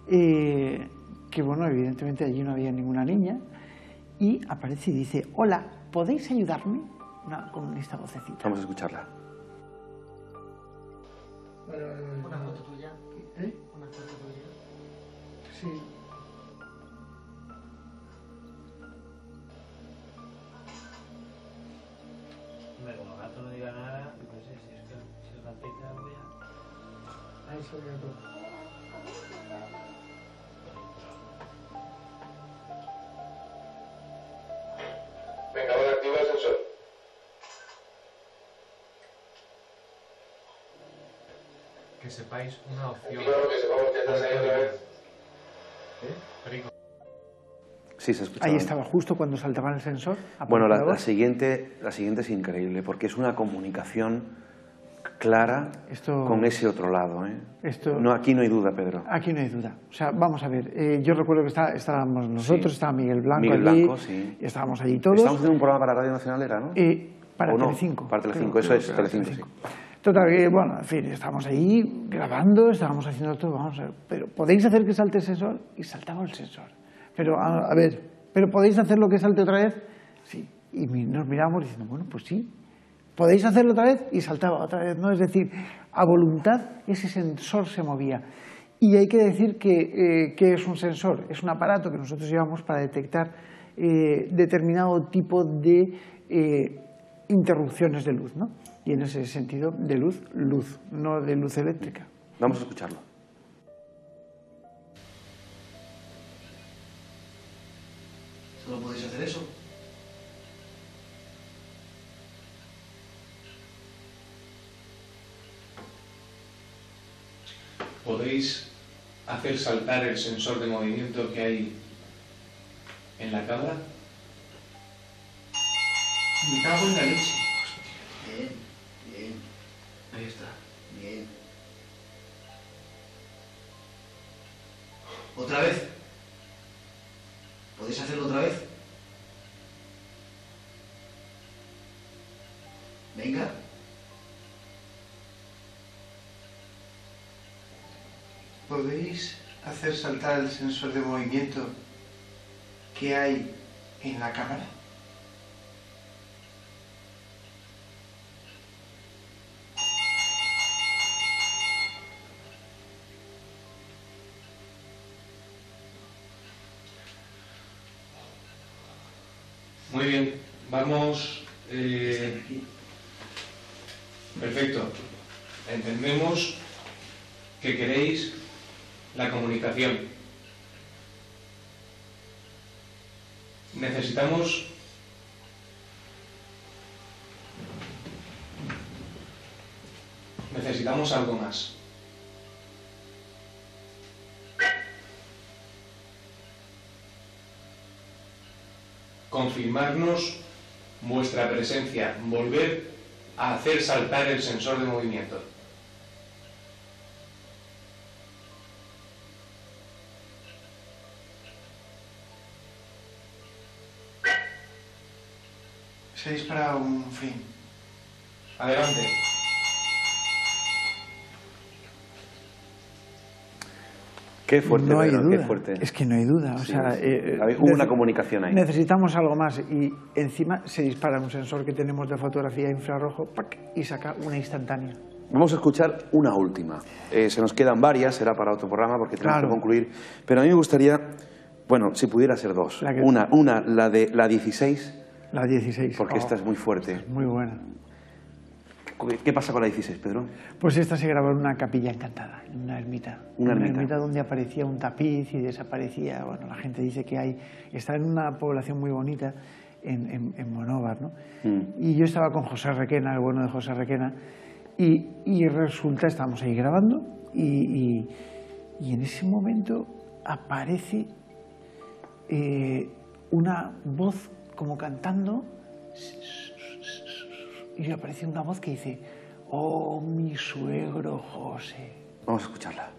que bueno, evidentemente allí no había ninguna niña, y aparece y dice: hola, ¿podéis ayudarme? Con esta vocecita. Vamos a escucharla. Una foto tuya. ¿Eh? Una foto tuya. Sí. Hombre, como gato no diga nada, no sé si es que si el gatita voy a... Ahí se ve todo. Venga, ahora activa el sensor. Que sepáis una opción. Claro, que sepamos que estás ahí otra vez. Perico. Sí, se escucha. Ahí estaba justo cuando saltaba el sensor. Bueno, la siguiente es increíble porque es una comunicación clara con ese otro lado. No, aquí no hay duda, Pedro. Aquí no hay duda. O sea, vamos a ver. Yo recuerdo que estábamos nosotros, estaba Miguel Blanco. Miguel Blanco, sí. Estábamos allí todos. Estábamos haciendo un programa para Radio Nacional, ¿era, no? Para ¿O no? Telecinco. Para Telecinco, eso es, Telecinco, sí. Total, que, bueno, en fin, estábamos ahí grabando, estábamos haciendo todo, vamos a ver, pero ¿podéis hacer que salte el sensor? Y saltaba el sensor. Pero, a ver, ¿pero podéis hacerlo que salte otra vez? Sí. Y nos miramos diciendo, bueno, pues sí. ¿Podéis hacerlo otra vez? Y saltaba otra vez, ¿no? Es decir, a voluntad ese sensor se movía. Y hay que decir que es un sensor, es un aparato que nosotros llevamos para detectar determinado tipo de interrupciones de luz, ¿no? Y en ese sentido, de luz, no de luz eléctrica. Vamos a escucharlo. ¿Solo podéis hacer eso? ¿Podéis hacer saltar el sensor de movimiento que hay en la cámara? Me cago en la leche. Bien, bien. Ahí está. Bien. ¿Otra vez? ¿Podéis hacerlo otra vez? Venga. ¿Podéis hacer saltar el sensor de movimiento que hay en la cámara? Muy bien, vamos... Perfecto. Entendemos que queréis la comunicación. Necesitamos algo más. Confirmarnos vuestra presencia, volver a hacer saltar el sensor de movimiento. Se ha disparado un fin. Adelante. Qué fuerte, no hay Pedro, duda. Qué fuerte. Es que no hay duda. O Sí, sea, hubo una comunicación ahí. Necesitamos algo más y encima se dispara un sensor que tenemos de fotografía infrarrojo ¡pac! Y saca una instantánea. Vamos a escuchar una última. Se nos quedan varias, será para otro programa porque tenemos que concluir. Pero a mí me gustaría, bueno, si pudiera ser dos. La 16. La 16. Porque esta es muy fuerte. Es muy buena. ¿Qué pasa con la 16, Pedro? Pues esta se grabó en una capilla encantada, en una ermita. Una ermita donde aparecía un tapiz y desaparecía. Bueno, la gente dice que está en una población muy bonita, en Monóvar, ¿no? Y yo estaba con José Requena, el bueno de José Requena, y resulta, estábamos ahí grabando, Y en ese momento aparece una voz como cantando, y aparece una voz que dice: oh, mi suegro José. Vamos a escucharla.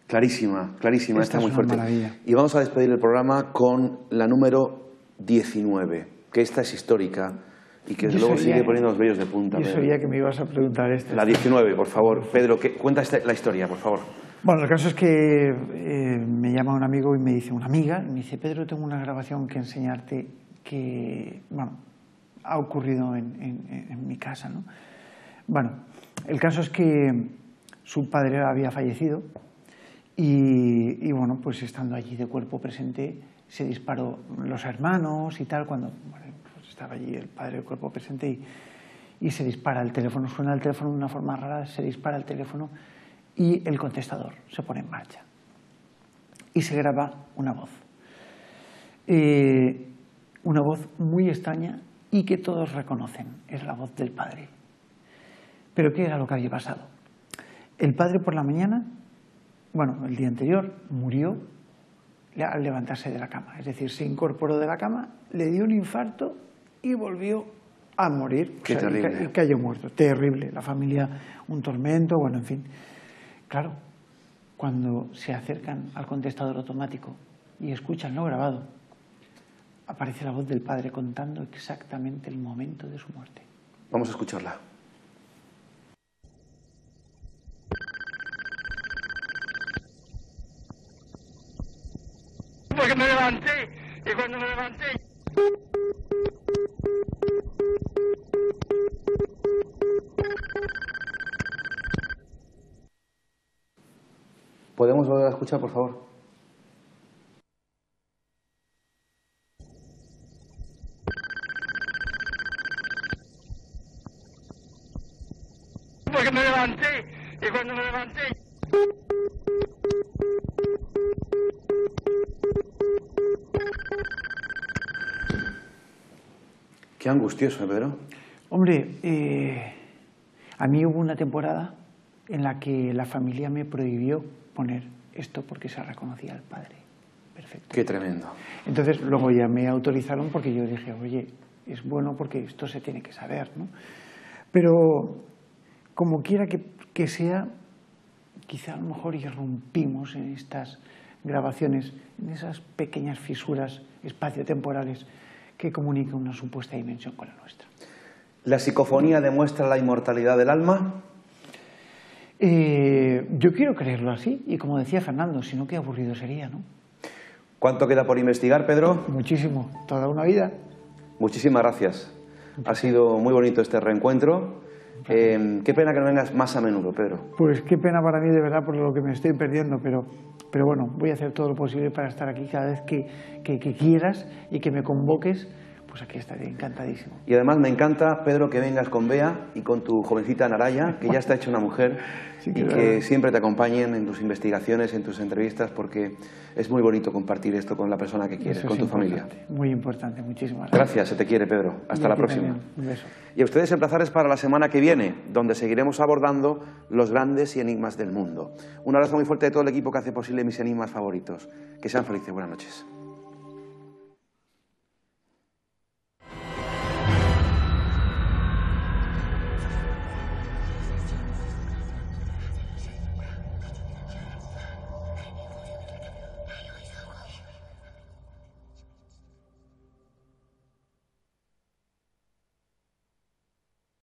Clarísima, clarísima, está muy fuerte. Maravilla. Y vamos a despedir el programa con la número 19, que esta es histórica y que desde luego sigue poniendo los vellos de punta. Yo sabía que me ibas a preguntar esto. La 19, por favor. Pedro, cuenta la historia, por favor. Bueno, el caso es que me llama un amigo y me dice, una amiga, y me dice: Pedro, tengo una grabación que enseñarte que, bueno, ha ocurrido en mi casa, ¿no? Bueno, el caso es que su padre había fallecido. Y bueno, pues estando allí de cuerpo presente, se disparó los hermanos y tal, cuando pues estaba allí el padre de cuerpo presente, y se dispara el teléfono, suena el teléfono de una forma rara, se dispara el teléfono y el contestador se pone en marcha. Y se graba una voz muy extraña y que todos reconocen, es la voz del padre. ¿Pero qué era lo que había pasado? El padre por la mañana, bueno, el día anterior, murió al levantarse de la cama. Es decir, se incorporó de la cama, le dio un infarto y volvió a morir. Qué terrible. Y cayó muerto. Terrible. La familia, un tormento, bueno, en fin. Claro, cuando se acercan al contestador automático y escuchan lo grabado, aparece la voz del padre contando exactamente el momento de su muerte. Vamos a escucharla. Porque me levanté, y cuando me levanté... ¿Podemos volver a escuchar, por favor? Porque me levanté, y cuando me levanté... Qué angustioso, Pedro. Hombre, a mí hubo una temporada en la que la familia me prohibió poner esto porque se reconocía al padre. Perfecto. Qué tremendo. Entonces luego ya me autorizaron porque yo dije, oye, es bueno porque esto se tiene que saber, ¿no? Pero como quiera que sea, quizá a lo mejor irrumpimos en estas grabaciones, en esas pequeñas fisuras espaciotemporales que comunica una supuesta dimensión con la nuestra. ¿La psicofonía demuestra la inmortalidad del alma? Yo quiero creerlo así, y como decía Fernando, si no, qué aburrido sería, ¿no? ¿Cuánto queda por investigar, Pedro? Muchísimo, toda una vida. Muchísimas gracias. Ha sido muy bonito este reencuentro. Qué pena que no vengas más a menudo, Pedro. Pues qué pena para mí, de verdad, por lo que me estoy perdiendo, pero bueno, voy a hacer todo lo posible para estar aquí cada vez que quieras y que me convoques, pues aquí estaré encantadísimo. Y además me encanta, Pedro, que vengas con Bea y con tu jovencita Naraya, que ya está hecha una mujer, sí, y que siempre te acompañen en tus investigaciones, en tus entrevistas, porque es muy bonito compartir esto con la persona que quieres, con tu familia. Muy importante, muchísimas gracias. Gracias, se te quiere, Pedro. Hasta la próxima. También. Un beso. Y a ustedes emplazarles para la semana que viene, donde seguiremos abordando los grandes y enigmas del mundo. Un abrazo muy fuerte de todo el equipo que hace posible mis enigmas favoritos. Que sean felices. Buenas noches.